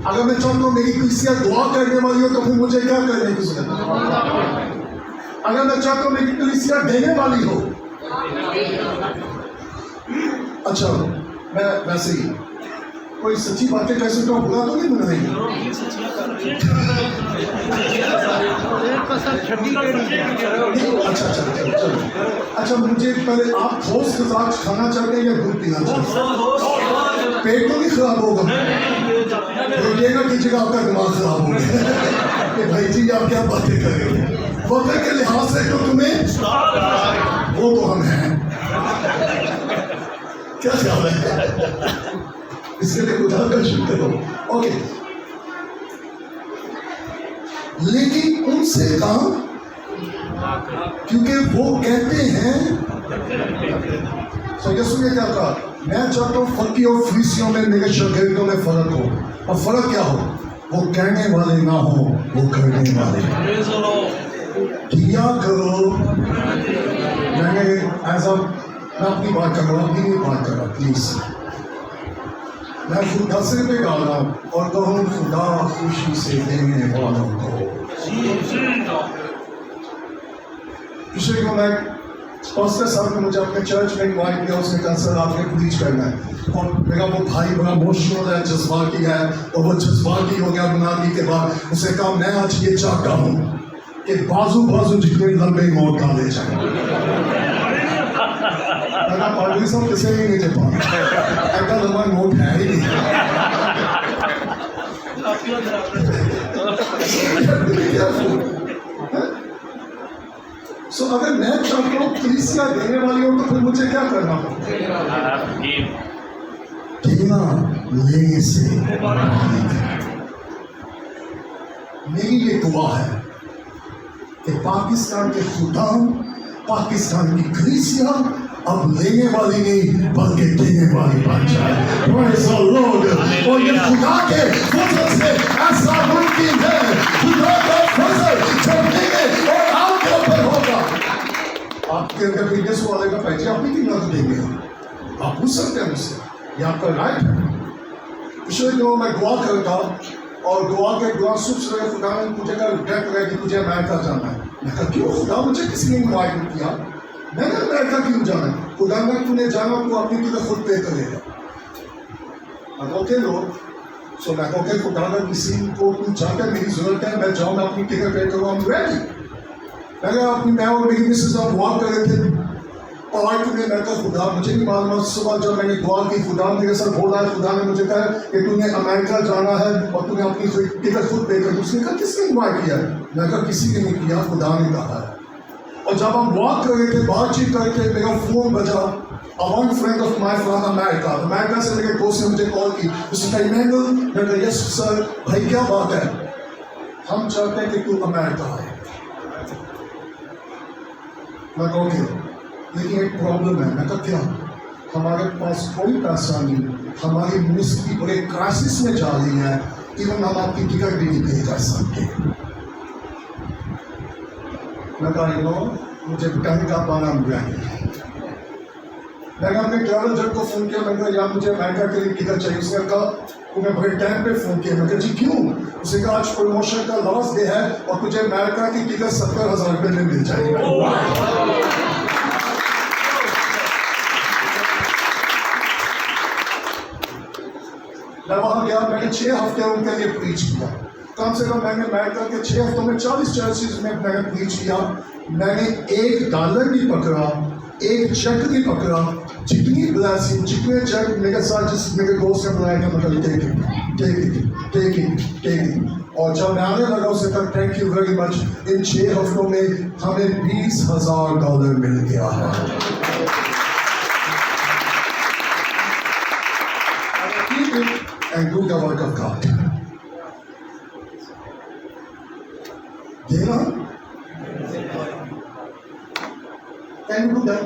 Speaker 1: اگر میں چاہتا ہوں میری کلیسیا دعا کرنے والی ہو تو پھر مجھے کیا کرنے کی ضرورت ہے؟ اگر میں چاہتا ہوں میری کلیسیا دینے والی ہو، اچھا میں ویسے ہی کوئی سچی باتیں کہہ سکتا ہوں، برا تو نہیں بن رہی؟ اچھا مجھے پہلے آپ ٹھوس غذا کھانا چاہتے ہیں یا دودھ پینا چاہتے ہیں؟ پیٹ تو نہیں خراب ہوگا؟ یہ نہ کیجیے گا آپ کا دماغ خراب ہو گیا کہ بھائی جی آپ کیا باتیں کر رہے ہیں، وقت کے لحاظ سے جو تمہیں وہ تو ہم ہیں، کیا خیال ہے؟ اس کے لیے خدا کا شکر ہو۔ اوکے، لیکن ان سے کام، کیونکہ وہ کہتے ہیں، سو یسوع نے کیا کہا؟ मैं चाहता हूँ फकी और फरीसियों में मेरे शागिर्दों में फर्क हो, और फर्क क्या हो, वो कहने वाले ना हो, वो करने वाले। किया करो। मैंने मैं अपनी बात कर रहा हूँ, अपनी बात कर रहा हूँ, प्लीज। मैं खुदा से पे गा रहा हूँ और कहूँ खुदा खुशी से देने वालों को। पिछले को मैं पास्टर साहब ने मुझे अपने चर्च में इनवाइट किया, उसने कहा सर आपने प्रीच करना है, और मेरा वो भाई बड़ा इमोशनल है, जज्बाती है, और वो जज्बाती हो गया बुनादी के बाद। उसने कहा मैं आज ये चाहता हूँ कि बाजू बाजू जितने लंबे मौत डाले जाए। पार्टी साहब किसे ही नहीं दे पाए, ऐसा लंबा नोट है ही नहीं। सो अगर मैं चाहता हूँ कलीसिया देने वाली हो तो फिर मुझे क्या करना होगा? देना लेने से। मेरी ये दुआ है कि पाकिस्तान के खुदा, पाकिस्तान की कलीसिया अब लेने वाली नहीं बल्कि देने वाली बन जाए। Praise the Lord। और ये खुदा के फजल से ऐसा मुमकिन है, खुदा का फजल जो देंगे और आपके ऊपर होगा। आपके अगर बिजनेस वाले का पैसे आप ही क्यों न देंगे? आप पूछ सकते हैं मुझसे, ये आपका राइट है। पिछले दिनों मैं दुआ करता और दुआ के दुआ सुख रहे, खुदा ने मुझे कहा डेट रहे कि तुझे अमेरिका जाना है। मैं कहा क्यों खुदा, मुझे किसी ने इन्वाइट नहीं किया, मैंने अमेरिका क्यों जाना है? खुदा ने तूने जाना तो अपनी टिकट खुद पे करेगा। ओके लोग, सो मैं ओके खुदा अगर किसी को तू चाहता है मेरी जरूरत है, मैं जाऊँ, मैं अपनी टिकट पे करूँ, I'm ready। मैं और मेरी मिसेज हम वॉक कर रहे थे पार्क में, मैं कहा खुदा मुझे नहीं मालूम, सुबह जब मैंने दुआ की खुदा मेरे साथ बोला है, खुदा ने मुझे कहा कि तूने अमेरिका जाना है और तूने अपनी टिकट खुद पे कर। उसने कहा किसने इन्वाइट किया? मैं कहा किसी ने नहीं किया, खुदा ने कहा है। और जब हम वॉक कर रहे थे, बातचीत कर रहे थे, मेरा फोन बजा। One friend of my from America से मेरे दोस्त ने मुझे कॉल की। उसने कहा इमैनुअल, मैं कहा यस सर, भाई क्या बात है? हम चाहते हैं कि तू अमेरिका आए। मैं कहा ओके, लेकिन एक प्रॉब्लम है। मैं कहा क्या? हमारे पास कोई पैसा नहीं, हमारी मिनिस्ट्री बड़े क्राइसिस में जा रही है, इवन हम आपकी टिकट भी नहीं पे कर सकते। मैं कहा मुझे कहने का पाना मिला नहीं। मैंने अपने ट्रैवल एजेंट को फोन किया, मैंने कहा यार मुझे अमेरिका के लिए टिकट चाहिए। उसने कहा तुम्हें बड़े टाइम पे फोन किया। मैं कहा जी क्यों? उसने कहा आज प्रमोशन का लास्ट डे है और तुझे अमेरिका की टिकट 70,000 रुपये में मिल जाएगी। मैं वहां गया, मैंने 6 हफ्ते उनके लिए प्रीच किया। कम से कम मैंने अमेरिका के 6 हफ्तों में 40 चर्चेज में मैंने प्रीच किया। मैंने $1 नहीं पकड़ा, एक चेक नहीं पकड़ा। जितनी ब्लेसिंग, जितने चेक मेरे साथ जिस मेरे दोस्त ने बुलाया था, मतलब टेक इट। और जब मैं आने लगा उसे कहा थैंक यू वेरी मच। इन 6 हफ्तों में हमें $20,000 मिल गया है। And do the work of God. देना, can you do that?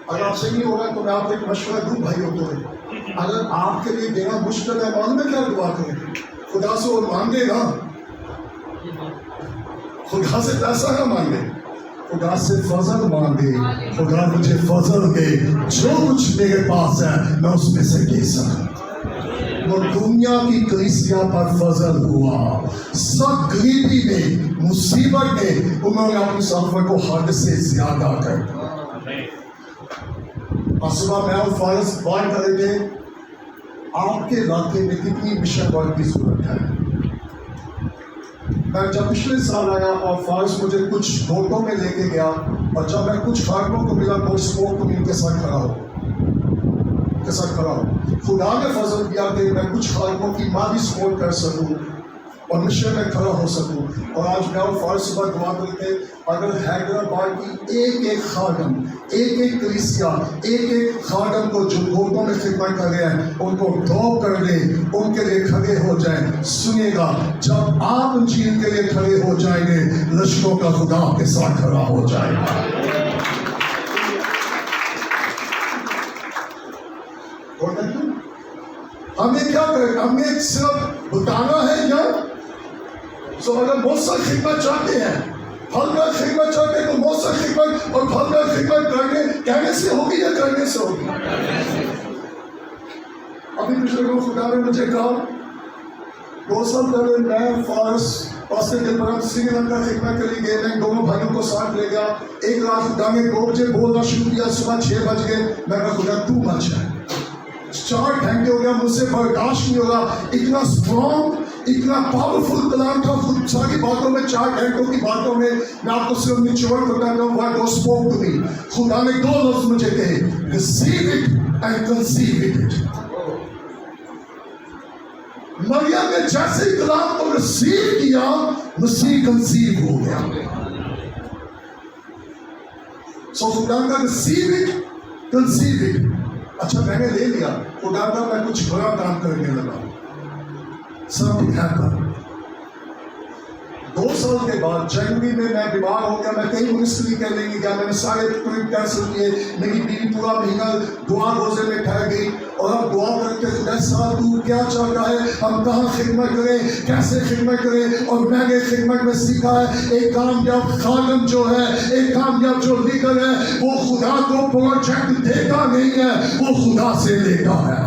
Speaker 1: अगर आपसे नहीं होगा तो मैं आपको एक मशवरा दूं भाइयों को, अगर आपके लिए देना मुश्किल है, मालूम है क्या दुआ करें? खुदा से वो मांगे ना, खुदा से पैसा ना मांगे, खुदा से फजल मांगे। खुदा मुझे फजल दे, जो कुछ मेरे पास है मैं उसमें से दे सकूं। वो दुनिया की कलीसिया पर फजल हुआ, सब गरीबी में, मुसीबत में उन्होंने अपनी सफर को हद से ज्यादा कर दिया। और सुबह मैं और फारिस बात कर रहे थे, आपके इलाके में कितनी मिशन वर्क की जरूरत है। मैं जब पिछले साल आया और फारिस मुझे कुछ वोटों में लेके गया, और जब मैं कुछ खारकों को मिला तो स्पोर्ट को उनके साथ खड़ा हो, खुदा ने फजल दिया कि मैं कुछ खारकों की माली सपोर्ट कर सकूं और मिशन में खड़ा हो सकूं। और आज मैं और फारिस सुबह दुआ करते, अगर हैदराबाद की एक खादम, एक कलीसिया, एक खादम को जो वोटों में खिदमत कर रहे हैं उनको ड्रॉ कर दे, उनके लिए खड़े हो जाए। सुनिएगा, जब आप इंजील के लिए खड़े हो जाएंगे, लश्करों का खुदा आपके साथ खड़ा हो जाएगा। ہمیں کیا کرنا؟ ہمیں صرف بتانا ہے یا سو اگر مؤثر خدمت چاہتے ہیں، پھل کا خدمت چاہتے ہیں تو مؤثر خدمت اور پھل کا خدمت کرنے کہنے سے ہوگی یا کرنے سے ہوگی؟ ابھی پچھلے روز خدا نے مجھے کہا 2 سال پہلے میں فارس پاسٹر دلبرام سری لنکا خدمت کے لیے گئے، میں دونوں بھائیوں کو ساتھ لے گیا، ایک رات خدا نے 2 بجے بولنا شروع کیا، صبح 6 بج گئے، میں کہا خدا تو مچ ہے، 4 گھنٹے ہو گیا، مجھ سے برداشت نہیں ہوگا، اتنا اسٹرانگ اتنا پاورفل کلام تھا، خود ساری باتوں میں 4 گھنٹوں کی باتوں میں میں آپ کو صرف نچوڑ بتاتا ہوں، what God spoke to me، خدا نے 2 لفظ مجھے کہے، receive it and conceive it۔ مریم نے جیسے کلام کو ریسیو کیا، مسیح کنسیو ہو گیا۔ سو خدا کا ریسیو اٹ کنسیو اٹ، اچھا میں نے لے لیا، خدا کا میں کچھ برا کام کرنے لگا، سب ہیپن۔ 2 سال کے بعد جنوری میں میں بیمار ہو گیا، میں کہیں منسٹری کرنے نہیں گیا، میں نے سارے ٹرپ کینسل کیے، میری بیوی پورا مہینہ دعا روزے میں ٹھہر گئی، اور ہم دعا کرتے خدا صاحب تو کیا چاہتا ہے، ہم کہاں خدمت کریں، کیسے خدمت کریں، اور میں نے خدمت میں سیکھا ہے ایک کامیاب خادم جو ہے، ایک کامیاب جو لیڈر ہے، وہ خدا کو پروجیکٹ دیتا نہیں ہے، وہ خدا سے لیتا ہے۔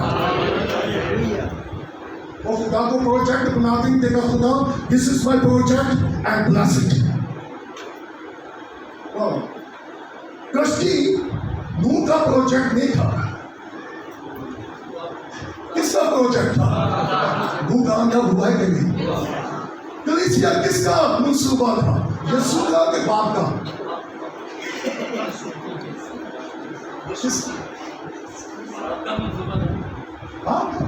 Speaker 1: وہ خدا کو پروجیکٹ بناتے نہیں دیکھا، خدا دس از مائی پروجیکٹ اینڈ بلیس اٹ۔ کشتی نوح کا پروجیکٹ نہیں تھا، کس کا پروجیکٹ تھا؟ نوح کامیاب ہوا ہے کہ نہیں؟ کلیسیا کس کا منصوبہ تھا؟ یسوع کا کہ باپ کا؟ باپ کا۔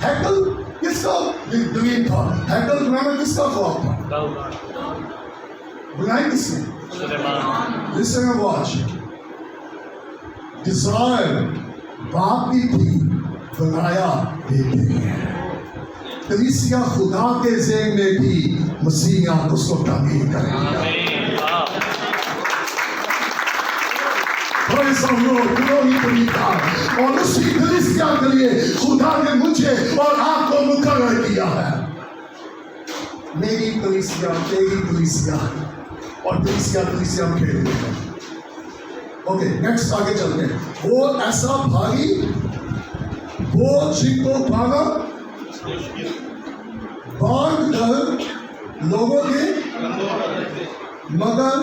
Speaker 1: ہیکل کس کا ڈریم تھا؟ ہیکل بنانا کس کا خواب تھا؟ بنائی کس نے؟ Listen and watch. Desire باپ کی تھی، بنایا بیٹے نے۔ کلیسیا خدا کے ذہن میں بھی مسیح آپ اس کو تعمیر کرے گا۔ اور اسی کلیسیا کے لیے خدا نے مجھے اور آپ کو مقرر کیا ہے۔ میری کلیسیا، تیری کلیسیا، اور کلیسیا ہم کھیلتے ہیں۔ اوکے نیکسٹ آگے چلتے ہیں۔ وہ ایسا بھاری وہ جن کو کھانا باندھ کر لوگوں کے مگر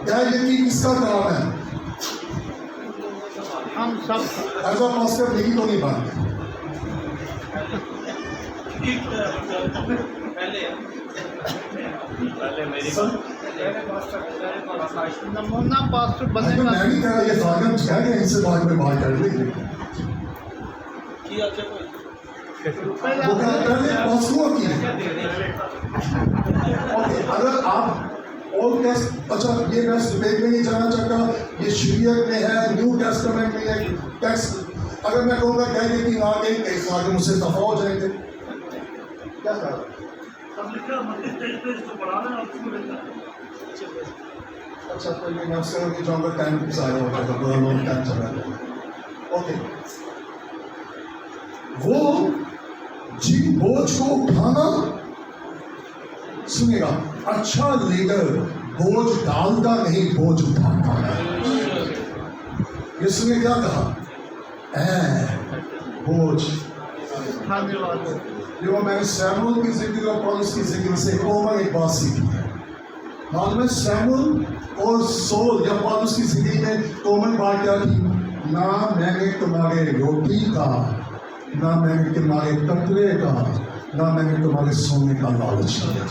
Speaker 1: کیا یہ کس کا کام ہے؟
Speaker 3: ہم سب
Speaker 1: ایسا پاسٹر نہیں تو نہیں باندھتے۔
Speaker 3: نمونہ پاسٹر بنے
Speaker 1: میں
Speaker 3: گا۔
Speaker 1: نہیں کہہ رہا یہ خادم کہہ گئے ان سے بعد میں بات کر لیں گے۔ وہ پہلے پاسٹروں کی اگر آپ اور اچھا یہ میں ڈبیٹ میں نہیں جانا چاہتا، یہ شریعت میں ہے، نیو ٹیسٹمنٹ میں ہے ٹیکسٹ، اگر میں کہوں گا کہہ دے کہ آگے کئی خادم اس سے دفاع ہو جائیں گے، کیا کہا؟ اچھا تو یہ میں اس کا کہ جاؤں گا ٹائم ضائع ہو جائے گا، بڑا لانگ ٹائم چلا جائے گا۔ اوکے وہ جن بوجھ کو اٹھانا، سنیے گا، اچھا لیڈر بوجھ ڈالتا نہیں، بوجھ اٹھاتا ہے۔ یہ سنیے کیا کہا؟ بوجھ
Speaker 3: اٹھانے والے۔
Speaker 1: جو میں نے سیمول کی زندگی اور پولس کی زندگی سے ایک بات سیکھی ہے۔ حال میں سیمول اور سول یا پولس کی زندگی میں کامن بات کیا تھی؟ نہ میں نے تمہارے روٹی کا، نہ میں نے تمہارے کپڑے کا، نہ میں نے تمہارے سونے کا لالچ کیا۔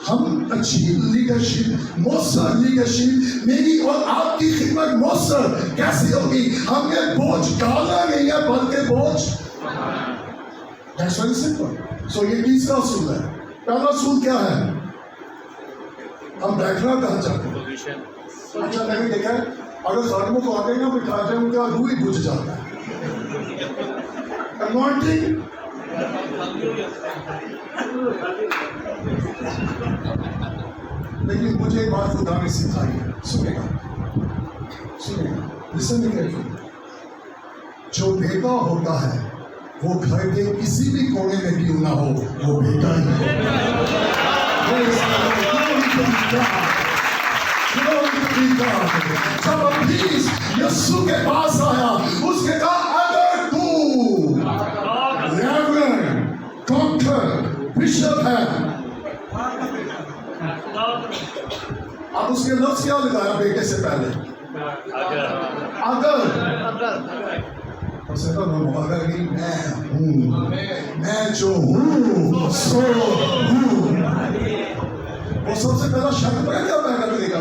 Speaker 1: ہم اچھی لیڈرشپ، مؤثر لیڈرشپ، میری اور آپ کی خدمت مؤثر کیسے ہوگی؟ ہم نے بوجھ ڈالنا نہیں ہے بلکہ بوجھ، That's very simple. So یہ تیسرا اصول ہے۔ پہلا اصول کیا ہے؟ ہم بیٹھنا کہاں چاہتے ہیں؟ اچھا میں نے دیکھا ہے اگر خادموں کو آگے نہ بٹھا جائے ان کا روح ہی بجھ جاتا ہے۔ Anointing लेकिन मुझे एक बात खुदा ने सिखाई है, सुनेगा, लिसन केयरफुली। जो बेटा होता है वो घर के किसी भी कोने में क्यों ना हो, वो बेटा ही है। जब अब्लीस यीशु के पास आया, उसने कहा अगर तू रेवरेंड, डॉक्टर, बिशप है, अब उसके लफ्ज क्या लगाया बेटे से पहले? अगर अगर नहीं, मैं हूँ, मैं जो हूँ सो हूँ। वो सबसे पहला शब्द क्या पैदा करेगा?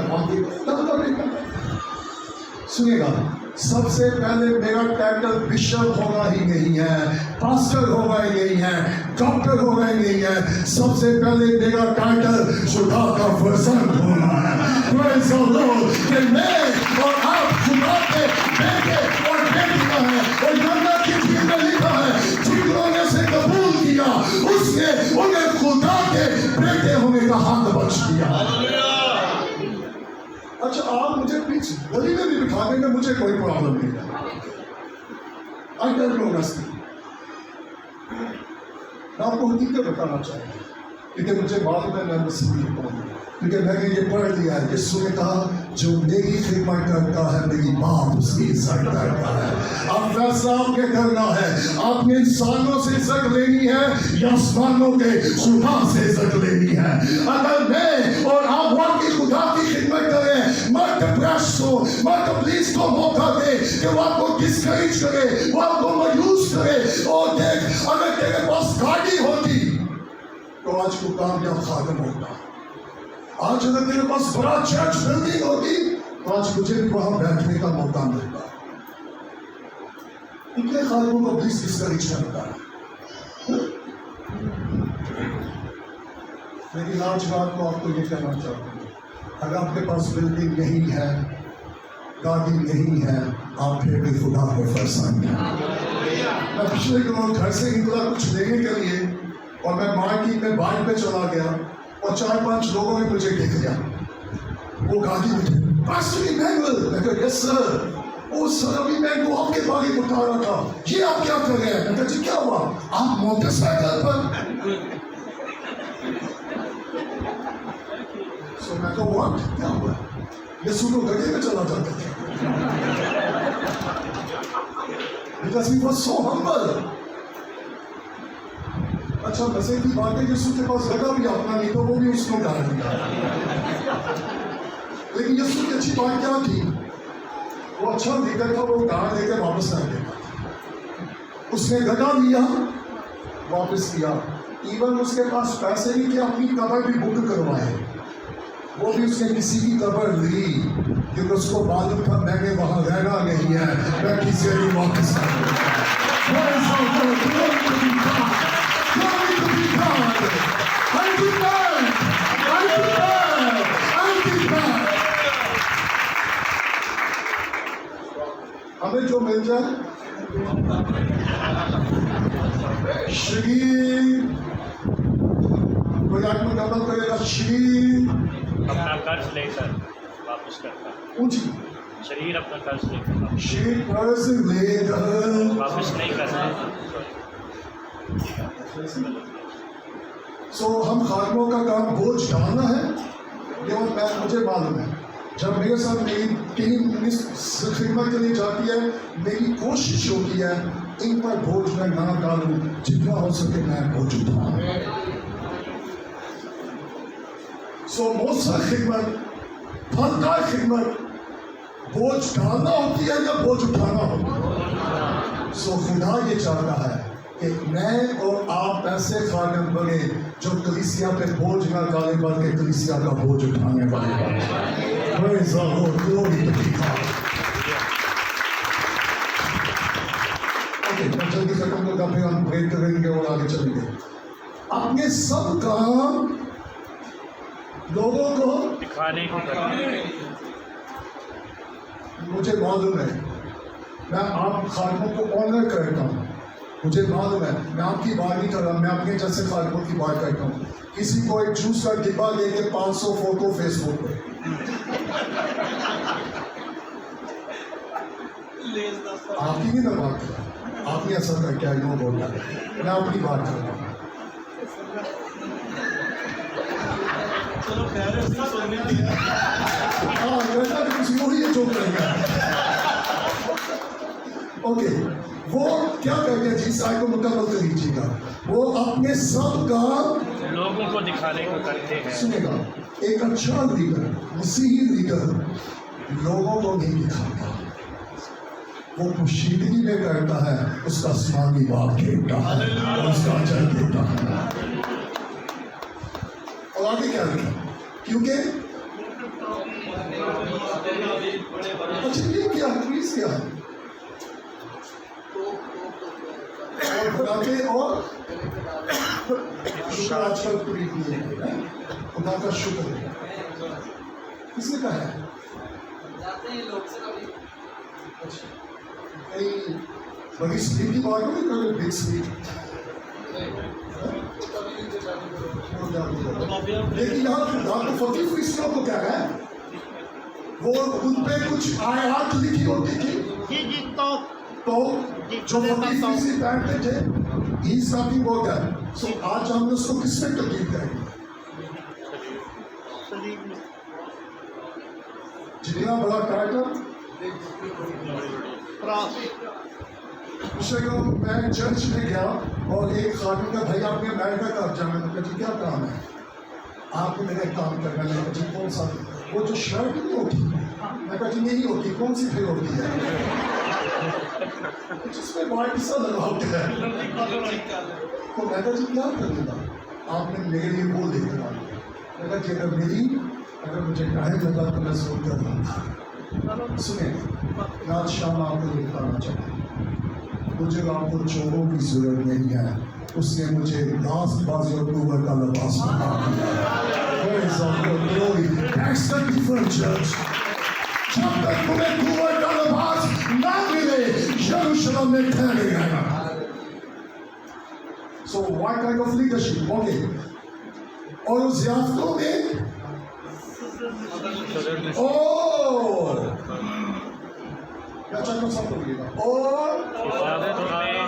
Speaker 1: सुनिएगा, सबसे पहले मेरा टाइटल बिशप होना ही नहीं है, पास्टर होना ही नहीं है, डॉक्टर होना ही नहीं है। सबसे पहले मेरा टाइटल खुदा का फर्जंद होना है। Praise the Lord, कि मैं और आप खुदा के बेटे और बेटियां हैं। और यमुना की चीज में लिखा है, जिन लोगों ने से कबूल किया उसने उन्हें खुदा के बेटे होने का हक बख्श दिया। अच्छा, आप मुझे बीच गली में भी बिठा देंगे, मुझे कोई प्रॉब्लम नहीं है। आई डोंट नो नस्ती। मैं आपको हकीकत बताना चाहूँगा, क्योंकि मुझे मालूम है मैं मसीह हूँ, क्योंकि मैंने ये पढ़ लिया है। यीशु ने कहा जो मेरी खिदमत करता है मेरी बाप उसकी इज्जत करता है। अब फैसला आपके करना है, आपने इंसानों से इज्जत लेनी है या आसमानों के खुदा से इज्जत लेनी है। अगर मैं और आप वाकई खुदा की खिदमत करें, मत डिप्रेस हो, मत इब्लीस को मौका दे कि वो आपको डिस्करेज करे, वो आपको मायूस करे। और देख, अगर तेरे पास गाड़ी होती तो आज को कामयाब खादम होता। आज अगर तेरे पास बड़ा चर्च बिल्डिंग होगी तो आज मुझे भी वहां बैठने का मौका मिलता। इतने खालियों को प्लीज डिस्करेज करता है। लेकिन आज रात को आपको ये कहना चाहता हूँ, अगर आपके पास बिल्डिंग नहीं है, गाड़ी नहीं है, आप फिर भी खुदा को फरसान हैं। मैं पिछले दिनों घर से निकला कुछ लेने के लिए, और मैं मार्केट में बाइक पे चला गया और 4-5 लोगों ने मुझे देख लिया। वो गाड़ी में पास्टर इमैनुअल, मैं कहा यस सर। ओ सर, अभी मैं वो आपके बारे में बता रहा था, ये आप क्या कर रहे हैं? मैं कहा जी क्या हुआ? आप मोटरसाइकिल पर। सो मैं कहा व्हाट, क्या हुआ? यीशु तो गड्ढे में चला जाता था। Because he was so humble. अच्छा, मजे की बात है, यीशु के पास लगा भी अपना, नहीं तो वो भी उसको डाल दिया। लेकिन यीशु की अच्छी बात क्या थी? वो अच्छा लीडर था, वो गाड़ लेकर वापस आ गया। उसने गदा लिया, वापस किया। इवन उसके पास पैसे नहीं थे, अपनी कबर भी बुक करवाए। वो भी उसने किसी की कबर ली, क्योंकि उसको मालूम था मैंने वहां रहना नहीं है, मैं किसी भी वापस आ हमें जो मिल जाए, शरीर कोई आत्मा डबल करेगा, शरीर
Speaker 2: अपना कर्ज लेकर वापस करता,
Speaker 1: ऊंची
Speaker 2: शरीर अपना कर्ज लेकर
Speaker 1: शरीर कर्ज लेकर
Speaker 2: वापस नहीं करता।
Speaker 1: सो हम खादमों का काम बोझ डालना है, ये मुझे मालूम है। जब मेरे साथ मेरी टीम खिदमत के लिए जाती है, मेरी कोशिश होती है इन पर बोझ मैं ना डालूं, जितना हो सके मैं बोझ उठाऊं। सो मौसम खिदमत, फलदार खिदमत बोझ डालना होती है या बोझ उठाना होता है? सो खुदा ये चाहता है कि मैं और आप ऐसे खादम बने जो कलीसिया पे बोझ ना डाले, बल्कि कलीसिया का बोझ उठाने वाले बने। Praise the Lord, glory to God. Okay, मैं जल्दी खत्म करता, फिर हम ब्रेक करेंगे और आगे चलेंगे। आपने सब काम लोगों को
Speaker 2: दिखाने को करना।
Speaker 1: मुझे मालूम है, मैं आप खादमों को ऑनर करता हूँ, مجھے معلوم ہے میں آپ کی بات نہیں کر رہا, میں اپنے جیسے خالقوں کی بات کرتا ہوں. کسی کو ایک جوس کا ڈبہ دے کے 500 فوٹو فیس بک پہ, آپ کی نہیں میں بات کر رہا, آپ نے ایسا کر کیا یوں بولنا, میں اپنی بات کر رہا ہوں. ہاں کسی وہی ہے جو کریں گے. اوکے, وہ کیا کہتے ہیں, جس آئے کو مکمل کر لیجیے گا. وہ اپنے سب کا
Speaker 2: لوگوں کو دکھانے کو کرتے ہیں.
Speaker 1: سنے گا, ایک اچھا لیڈر, مسیحی لیڈر لوگوں کو نہیں دکھاتا, وہ پوشیدگی میں کرتا ہے, اس کا آسمانی باپ دیتا ہے, اس کا اجر دیتا ہے. اور آگے کیا لکھا, کیونکہ اچھا یہ کیا انگریز کیا ہے, اور بناتے اور شکر آج کل پوری کی ہے, خدا کا شکر ہے. کس نے کہا ہے, اچھا کئی بڑی سلیپ کی بات نہیں کر رہے, بگ سلیپ. لیکن یہاں خدا کو فقیر فرشتوں کو کیا ہے, وہ ان پہ کچھ آیات لکھی ہوتی تھی
Speaker 3: جی
Speaker 1: تو جو فقیر فرشتے بیٹھتے تھے, ہی ساتھی وہ کیا ہے. سو آج ہم نے اس کو کس میں تبدیل کریں گے, جتنا بڑا ٹائٹل. میں چرچ میں گیا اور ایک خاتون کا بھائی آپ نے امریکہ کا جانا, میں کہا جی کیا کام ہے, آپ نے میرا کام کرنا ہے. جی کون سا, وہ جو شرٹ نہیں ہوتی, میں کہا جی نہیں ہوتی, کون سی پھر ہوتی ہے, جس میں وائٹ سا لگا ہوتا ہے. تو میں کہا جی کیا کروں گا, آپ نے میرے لیے وہ لے کر آیا. میں کہا جی اگر مجھے ٹائم لگا تو میں ضرور کر رہا تھا. سنیں, رات شام آپ کو یہ بتانا چاہتا ہوں, مجھے آپ کو چوروں کی ضرورت نہیں ہے, اس نے مجھے لاسٹ بازی اکتوبر کا لباس بنا دیا. جب تک تمہیں اکتوبر کا لباس نہ ملے, یروشلم میں ٹھہرے رہنا. So what kind of leadership? Okay. اور اس ضیافتوں میں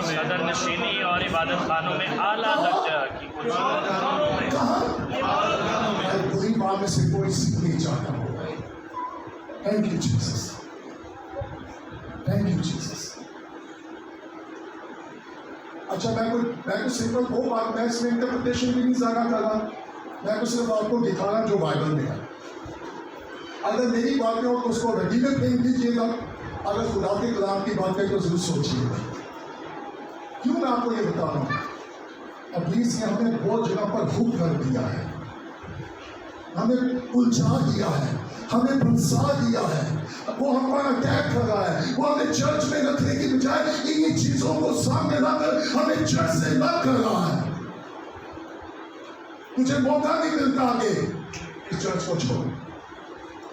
Speaker 2: صدر نشینی اور عبادت خانوں میں اعلیٰ درجہ کی
Speaker 1: بری ماں میں سے کوئی سیکھ نہیں چاہتا. Thank you Jesus, thank you Jesus. اچھا میں کو سمپل وہ بات, میں اس میں انٹرپریٹیشن بھی نہیں زیادہ کر رہا, میں کو صرف آپ کو دکھانا جو بائبل میں ہے. اگر میری باتیں ہو تو اس کو ریڈی میں پھینک دیجیے گا, اگر خدا کے کلام کی بات کریں تو ضرور سوچیے گا. کیوں میں آپ کو یہ بتا رہا ہوں, ابلیس نے ہمیں بہت جگہ پر ہوک کر دیا ہے, ہمیں الجھا دیا ہے, ہمیں پھنسا دیا ہے, وہ ہم پر اٹیک کر رہا ہے. وہ ہمیں چرچ میں رکھنے کی بجائے انہی چیزوں کو سامنے لا کر ہمیں چرچ سے الگ کر رہا ہے. تجھے موقع نہیں ملتا آگے اس چرچ کو چھوڑ,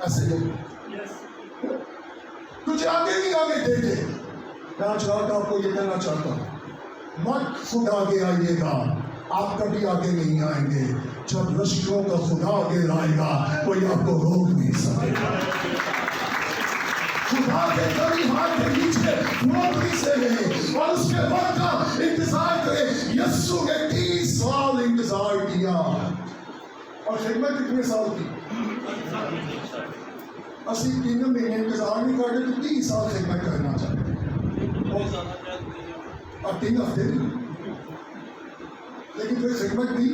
Speaker 1: ایسے لوگ تجھے آگے نہیں آگے دیکھے. میں آج رات آپ کو یہ کہنا چاہتا ہوں, مت خود آگے آئیے گا, آپ کبھی آگے نہیں آئیں گے. جب لشکروں کا خدا آگے لائے گا کوئی آپ کو روک نہیں سکے گا. خدا کے کبھی ہاتھ کے نیچے نوکری سے رہے اور اس کے وقت کا انتظار کرے. یسوع نے 30 سال انتظار کیا, اور خدمت کتنے سال کی, اسی 3 مہینے انتظار نہیں کرتے تو 30 سال خدمت کرنا چاہتے ہیں, اور 3 ہفتے نہیں, لیکن پھر خدمت بھی.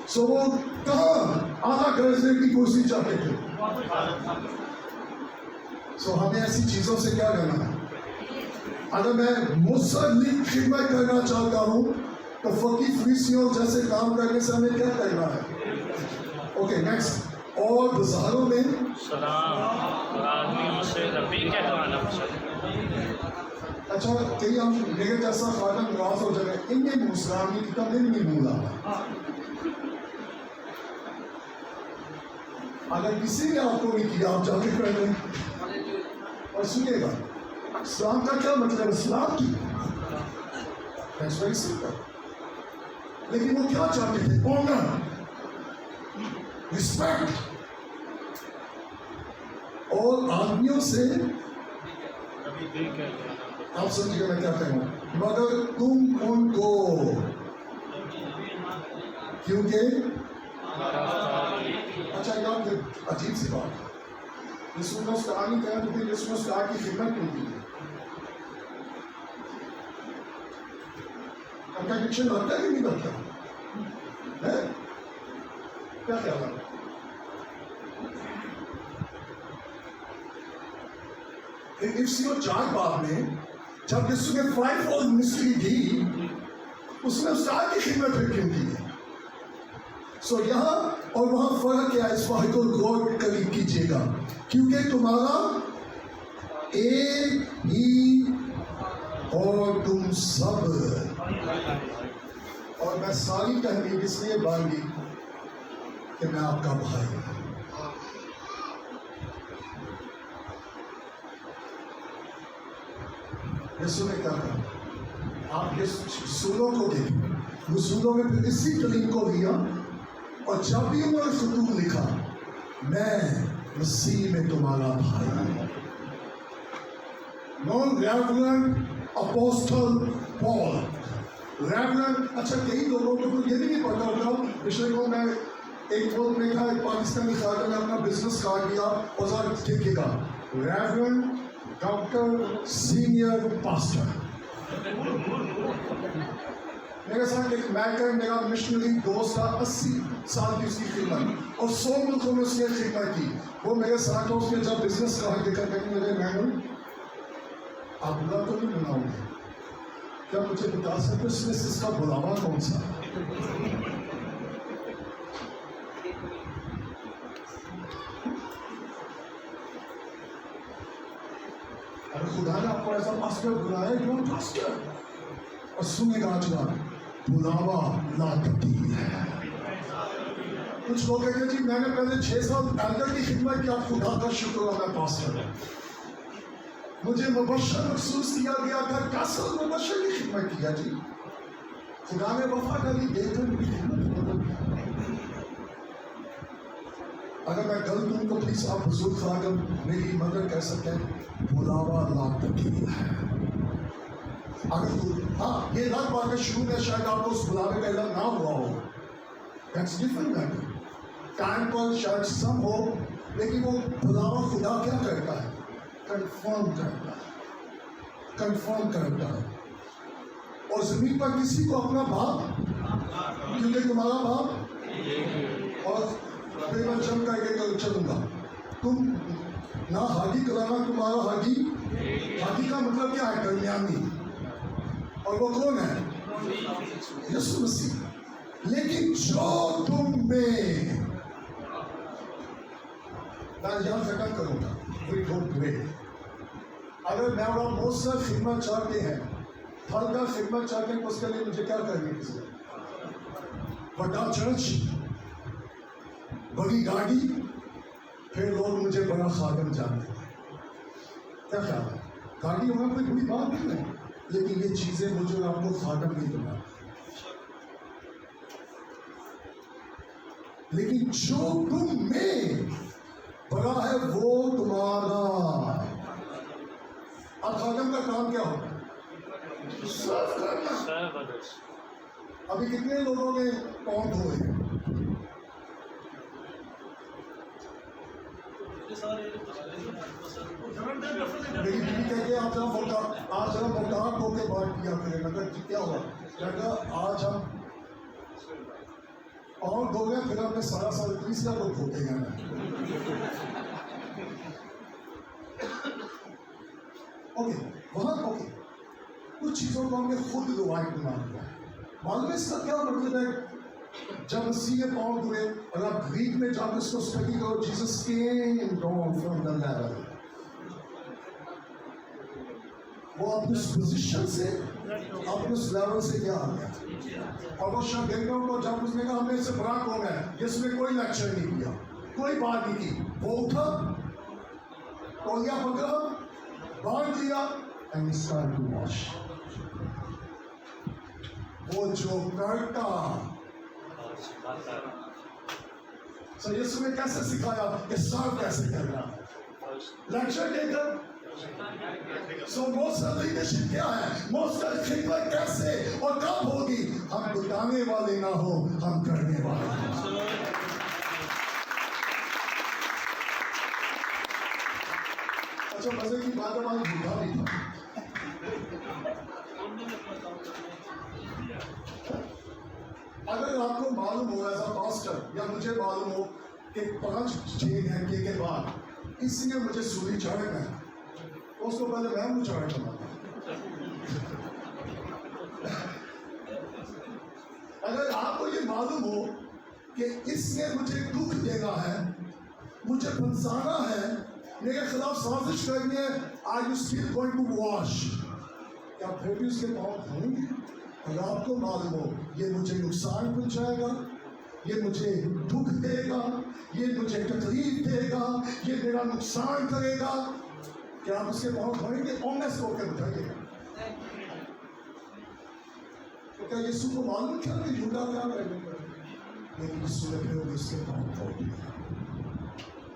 Speaker 1: سو وہ کہاں آدھا گرجنے کی کوشش چاہتے تھے. سو ہمیں ایسی چیزوں سے کیا کرنا ہے. اگر میں مسلم خدمت کرنا چاہتا ہوں تو فقیر فریسیوں جیسے کام کرنے سے ہمیں کیا کرنا ہے. اوکے نیکسٹ, اور بازاروں میں
Speaker 2: سلام اور آدمیوں سے ربی کہلوانا پسند.
Speaker 1: اچھا کئی ہم میرے جیسا خواجہ نواز ہو جائے, ان میں مسلمان کی کبھی نہیں بولا. اگر کسی نے آپ کو نہیں کیا آپ جا کے کر لیں. اور سنیے گا, اسلام کا کیا مطلب, اسلام کی That's very simple. लेकिन वो क्या चाहते थे? ऑनर, रिस्पेक्ट, और आदमियों से, आप समझिए मैं क्या कह रहा हूं, मगर तुम उनको, क्योंकि अच्छा यार अजीब सी बात है, यीशु ने उसका आनी क्या है, यीशु ने उसका की खिदमत क्यों की? आपका कनेक्शन बनता है कि नहीं बनता है? क्या ख्याल है? इफ्सियों 4 बाब में जब यीशु ने 5-fold मिनिस्ट्री दी, उसने उसका की खिदमत फिर क्यों की है? सो यहाँ और वहां फर्क क्या है? इस बात को गौर करीब कीजिएगा, क्योंकि तुम्हारा एक ही और तुम सब, और मैं सारी तहरीर इसलिए बांधी कि मैं आपका भाई हूं। यीशु ने क्या कहा? आप ये सूलों को देखें, सूलों में फिर इसी कलीम को लिया, और जब भी उन्होंने खतूत लिखा, मैं मसीह में तुम्हारा भाई हूं। Non reverend apostle Paul, reverend. अच्छा, कई लोगों को तो ये भी नहीं पता होता। पिछले दिनों मैं एक मुल्क में था, एक पाकिस्तानी खाते ने अपना बिजनेस कार्ड दिया और सारा लिखेगा रेवरेंड डॉक्टर सीनियर पास्टर। मेरे साथ एक मैकर, मेरा मिशनरी दोस्त था, 80 साल की उसकी खिदमत, और 100 मुल्कों में उसने खिदमत की। वो मेरे साथ हो, उसने जब बिजनेस कार्ड देखा, कहने मेरे मैनुअल आप बुला तो नहीं बनाओगे, क्या मुझे बता सकते उसमें से इसका बुलावा कौन सा? अरे खुदा ने आपको ऐसा पास्टर बुलाया, क्यों पास्टर? और सुनेगा आज बात, बुलावा ला तब्दील है। कुछ लोग कहते हैं जी मैंने पहले 6 साल एल्डर की खिदमत किया, खुदा का शुक्र है मैं पास्टर हूं। मुझे मुबशर महसूस किया गया था, 10 साल मुबशर की खिदमत किया जी, खुदा ने वफादारी देकर मेरी खिदमत। अगर मैं गलत हूं तो प्लीज आप हुजूर खागम मेरी मदद कर सकते हैं। बुलावा ला तब्दील है। अगर हाँ ये लग बात है, शुरू में शायद आपको उस बुलावे का इल्म ना हुआ हो, दैट्स डिफरेंट मैटर। टाइम पर शायद सम हो, लेकिन वो बुलावा खुदा क्या करता है? कंफर्म करता है, कंफर्म करता है। और जमीन पर किसी को अपना बाप, क्योंकि तुम्हारा बाप, और फिर मैं जम करके चलूंगा, तुम ना हागी कराना, तुम्हारा हागी, हागी का मतलब क्या है? दरमियानी। और वो कौन है? यीशु मसीह। लेकिन जो तुम में, मैं यहां खत्म करूंगा, वी डोंट वेट। अगर मैं और बहुत सारी खिदमत चाहते हैं, फल का खिदमत चाहते हैं, उसके लिए मुझे क्या करनी है? बड़ा चर्च, बड़ी गाड़ी, फिर लोग मुझे बड़ा खादम जानते हैं। क्या ख्याल है? गाड़ी होना कोई बुरी बात नहीं है, लेकिन ये चीजें मुझे आपको खादम नहीं बनाती। लेकिन जो तुम में बड़ा है वो तुम्हारा। अब खादम का काम क्या होता है? सर्व करना। अभी कितने लोगों ने पौंड हुए? मेरी बीवी कहती है आप जरा मोटार होके बात किया करें। मगर क्या हुआ? आज हम और दो गए, फिर हमने सारा साल 30 का लोग होते गए। ओके, वहां ओके, कुछ चीजों को हमने खुद रिवाइट बना दिया। मालूम है इसका क्या मतलब है? जब मसीह पाउंड हुए, और आप ग्रीक में जाकर इसको स्टडी करो, Jesus came down from the level. वो अपने पोजीशन से, अपने उस लेवल से क्या आ गया? और वो शब्द देख रहा हूँ, जब उसने कहा हमें से बड़ा कौन है, जिसमें कोई लेक्चर नहीं किया, कोई बात नहीं की, वो उठा, तौलिया पकड़ा, बांध लिया, एंड स्टार्ट टू वॉश। वो जो करता।
Speaker 2: और सिखाता
Speaker 1: सो यीशु ने कैसे सिखाया कि सर्व कैसे करना है? लेक्चर देकर। सो मोस्टर लीडरशिप क्या है? मोस्टर खिदमत कैसे और कब होगी? हम बताने वाले ना हो, हम करने वाले हो। अच्छा, मजे की बात है, वाली भूखा भी था। अगर आपको मालूम हो एज अ पास्टर या मुझे मालूम हो कि 5-6 घंटे के बाद इसने मुझे सूली चढ़ना है, उसको पहले मैं मुझे चढ़ बनाता। अगर आपको ये मालूम हो कि इसने मुझे दुख देना है, मुझे फंसाना है, मेरे खिलाफ साजिश करनी है, are you still going to wash? क्या फिर भी उसके पाँव धोएंगे? अगर आपको मालूम हो ये मुझे नुकसान पहुंचाएगा, ये मुझे दुख देगा, ये मुझे तकलीफ देगा, ये मेरा नुकसान करेगा, क्या आप उसके पाँव धोएंगे? ऑनेस्ट होकर उठाइएगा। तो क्या यीशु को मालूम क्या कि झूठा क्या करेगा? लेकिन यीशु ने फिर उसके पाँव धो दिए।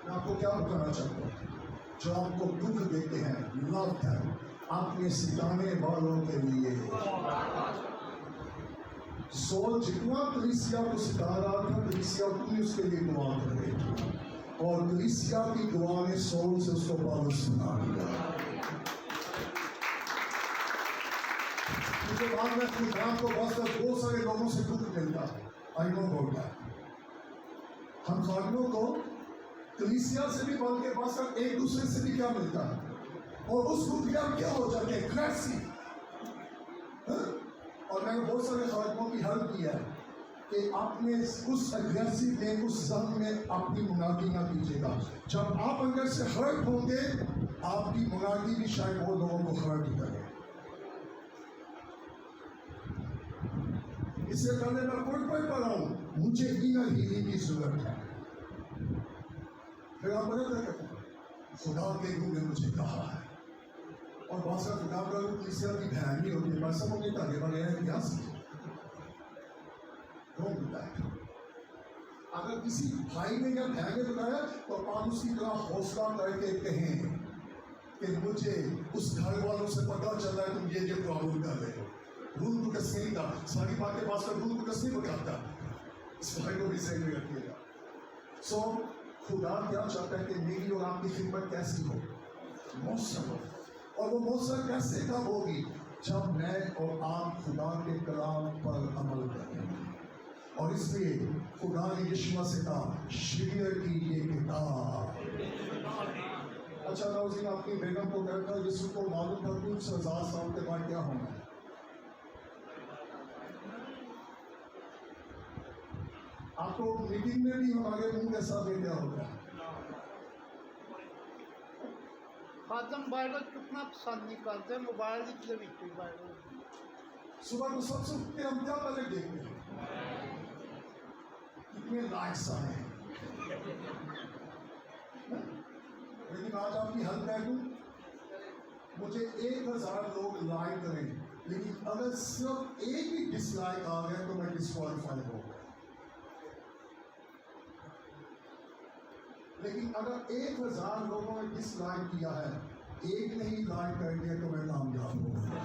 Speaker 1: मैं आपको क्या बताना चाहता हूँ? जो आपको दुख देते हैं, लव है आपने सिखाने वालों के लिए। सोल जितना कलीसिया को सिखा रहा था, कलीसिया उतनी उसके लिए दुआ कर रही थी, और कलीसिया की दुआ ने सोल से उसको पौलुस सुना दिया। उसके बाद में खुदा को बहुत सारे लोगों से दुख मिलता है। I know about that. हम खादिमों को कलीसिया से भी बढ़ के बस एक दूसरे से भी क्या मिलता है, और उस ग्रुप में क्या हो जाते हैं? क्लैसी। और मैंने बहुत सारे खादिमों की हेल्प किया है कि आपने उस अग्रेसिव में, उस जंग में अपनी मुनादी ना कीजिएगा। जब आप अंदर से हर्ट होंगे, आपकी मुनादी भी शायद वो लोगों को हर्ट करे। इससे पहले मैं कोई पढ़ रहा हूँ, मुझे इनर हीलिंग की जरूरत है। फिर आप बता कहते हैं खुदा के गुरु ने मुझे कहा है, और बहुत सारा खुदा का कलीसिया की बहन नहीं होती है, बस सब अपने धागे वाले हैं क्या सीखे। अगर किसी भाई ने या बहन ने बताया तो आप उसकी तरह हौसला करके कहें कि मुझे उस घर वालों से पता चला है तुम ये प्रॉब्लम कर रहे हो। रूल बुकस नहीं था, सारी बातें पास कर रूल बुकस नहीं बताता, इस भाई को भी सही में रखिएगा। सो खुदा क्या चाहता है कि मेरी और आपकी खिदमत कैसी हो? मौसम हो। और वो मौसम कैसे कब होगी? जब मैं और आप खुदा के कलाम पर अमल करेंगे। और इसलिए खुदा ने यीशु से कहा शेयर कीजिए किताब। अच्छा नाउज़ीन, अपनी बेगम को कहकर यीशु को मालूम था कि 1000 साल के बाद क्या होना है। आपको मीटिंग में भी हमारे मुंह कैसा बेटा होता है।
Speaker 3: खादम बाइबल कितना पसंद नहीं करते, मोबाइल की भी बाइबल
Speaker 1: सुबह को सबसे उठते हम क्या पहले देखते हैं? कितने लाइक्स आए हैं। लेकिन आज आपकी हेल्प कर दूं, मुझे 1000 लोग लाइक करें, लेकिन अगर सिर्फ एक भी डिसलाइक आ गया तो मैं डिस्क्वालीफाई हो गया। लेकिन अगर 1000 लोगों ने डिसलाइक किया है, एक ने ही लाइक कर दिया तो मैं कामयाब हो गया।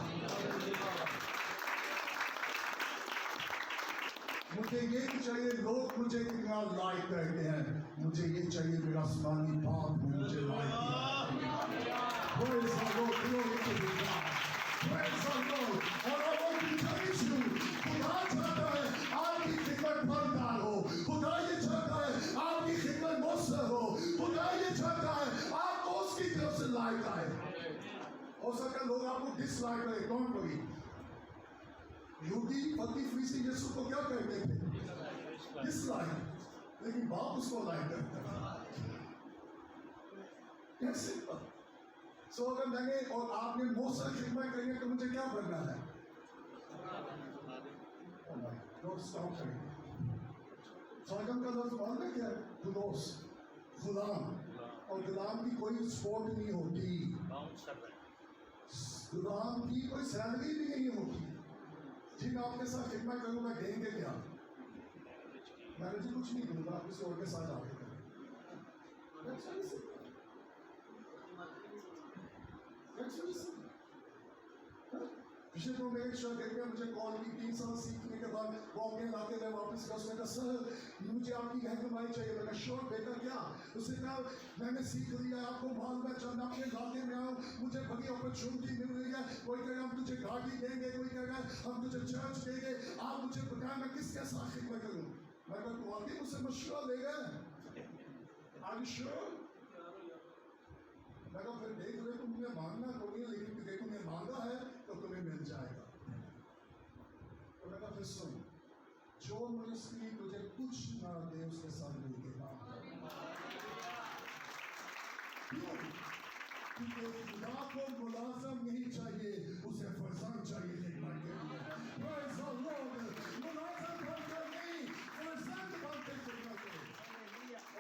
Speaker 1: मुझे ये नहीं चाहिए लोग मुझे कितना लाइक करते हैं, मुझे ये चाहिए मेरा आसमानी बाप मुझे लाइक किया। खुदा चाहता है आपकी खिदमत फलदार हो, खुदा ये चाहता है आपकी खिदमत मौसर हो, खुदा ये चाहता है आपको उसकी तरफ से लाइक आए। हो सकता है लोग आपको डिसलाइक करें, कौन करी? यहूदी पति फरीसी यीशु को क्या कहते थे? डिसलाइक। लेकिन बाप उसको लाइक करता है। सो अगर मैंने और आपने मौसर खिदमत करेंगे तो मुझे क्या करना है? स्टॉप करेंगे। खादम का लफ्ज़ मालूम है क्या है? गुलोस, गुलाम। और गुलाम की कोई सपोर्ट नहीं होती, गुलाम की कोई सैलरी भी नहीं होती। جی میں آپ کے ساتھ خدمت کروں گا، دیں گے کیا؟ میں نے جی کچھ نہیں دوں گا، آپ کسی اور کے ساتھ آ کے کریں. That's very simple. That's very simple. پچھلے دنوں میں ایک شاگرد نے مجھے کال کی 3 سال سیکھنے کے بعد وہ اپنے علاقے میں واپس گیا. اس نے کہا سر مجھے آپ کی رہنمائی چاہیے. میں نے کہا شور بیٹا کیا؟ اس نے کہا میں نے سیکھ لیا، آپ کو معلوم ہے جب میں اپنے علاقے میں آؤں مجھے بڑی اپرچونٹی مل رہی ہے. کوئی کہے ہم تجھے گاڑی دیں گے، کوئی کہے ہم تجھے چرچ دیں گے، آپ مجھے بتائیں میں کس کے ساتھ خدمت کروں. میں کہا تو واقعی مجھ سے مشورہ لے گئے؟ Are you sure؟ میں کہا پھر دیکھ رہے تم نے مانگنا تو نہیں، لیکن کہ تم نے مانگا ہے تو تمہیں مل جائے گا. تو میں کہا پھر سن، جو منسٹری تجھے کچھ نہ دے اس کے ساتھ مل کے کام کر. کیوں؟ کیونکہ خدا کو ملازم نہیں چاہیے، اسے فرزند چاہیے خدمت کے لیے. Praise the Lord. ملازم بن کر نہیں، فرزند بن کے خدمت کرے.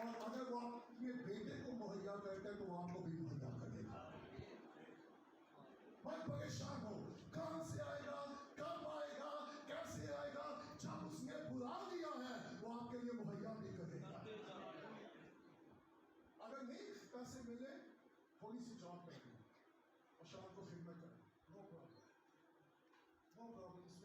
Speaker 1: اور اگر وہ اپنے بیٹے کو مہیا کرتا ہے تو وہ آپ کو بھی مہیا کرے گا. بہت پریشان ہو کہاں سے آئے گا، کب آئے گا، کیسے آئے گا. جب اس نے بلا دیا ہے وہ آپ کے لیے مہیا بھی کرے گا. اگر نہیں پیسے ملے تھوڑی سی جاب کریں اور شام کو خدمت کریں، نو پرابلم. No problem.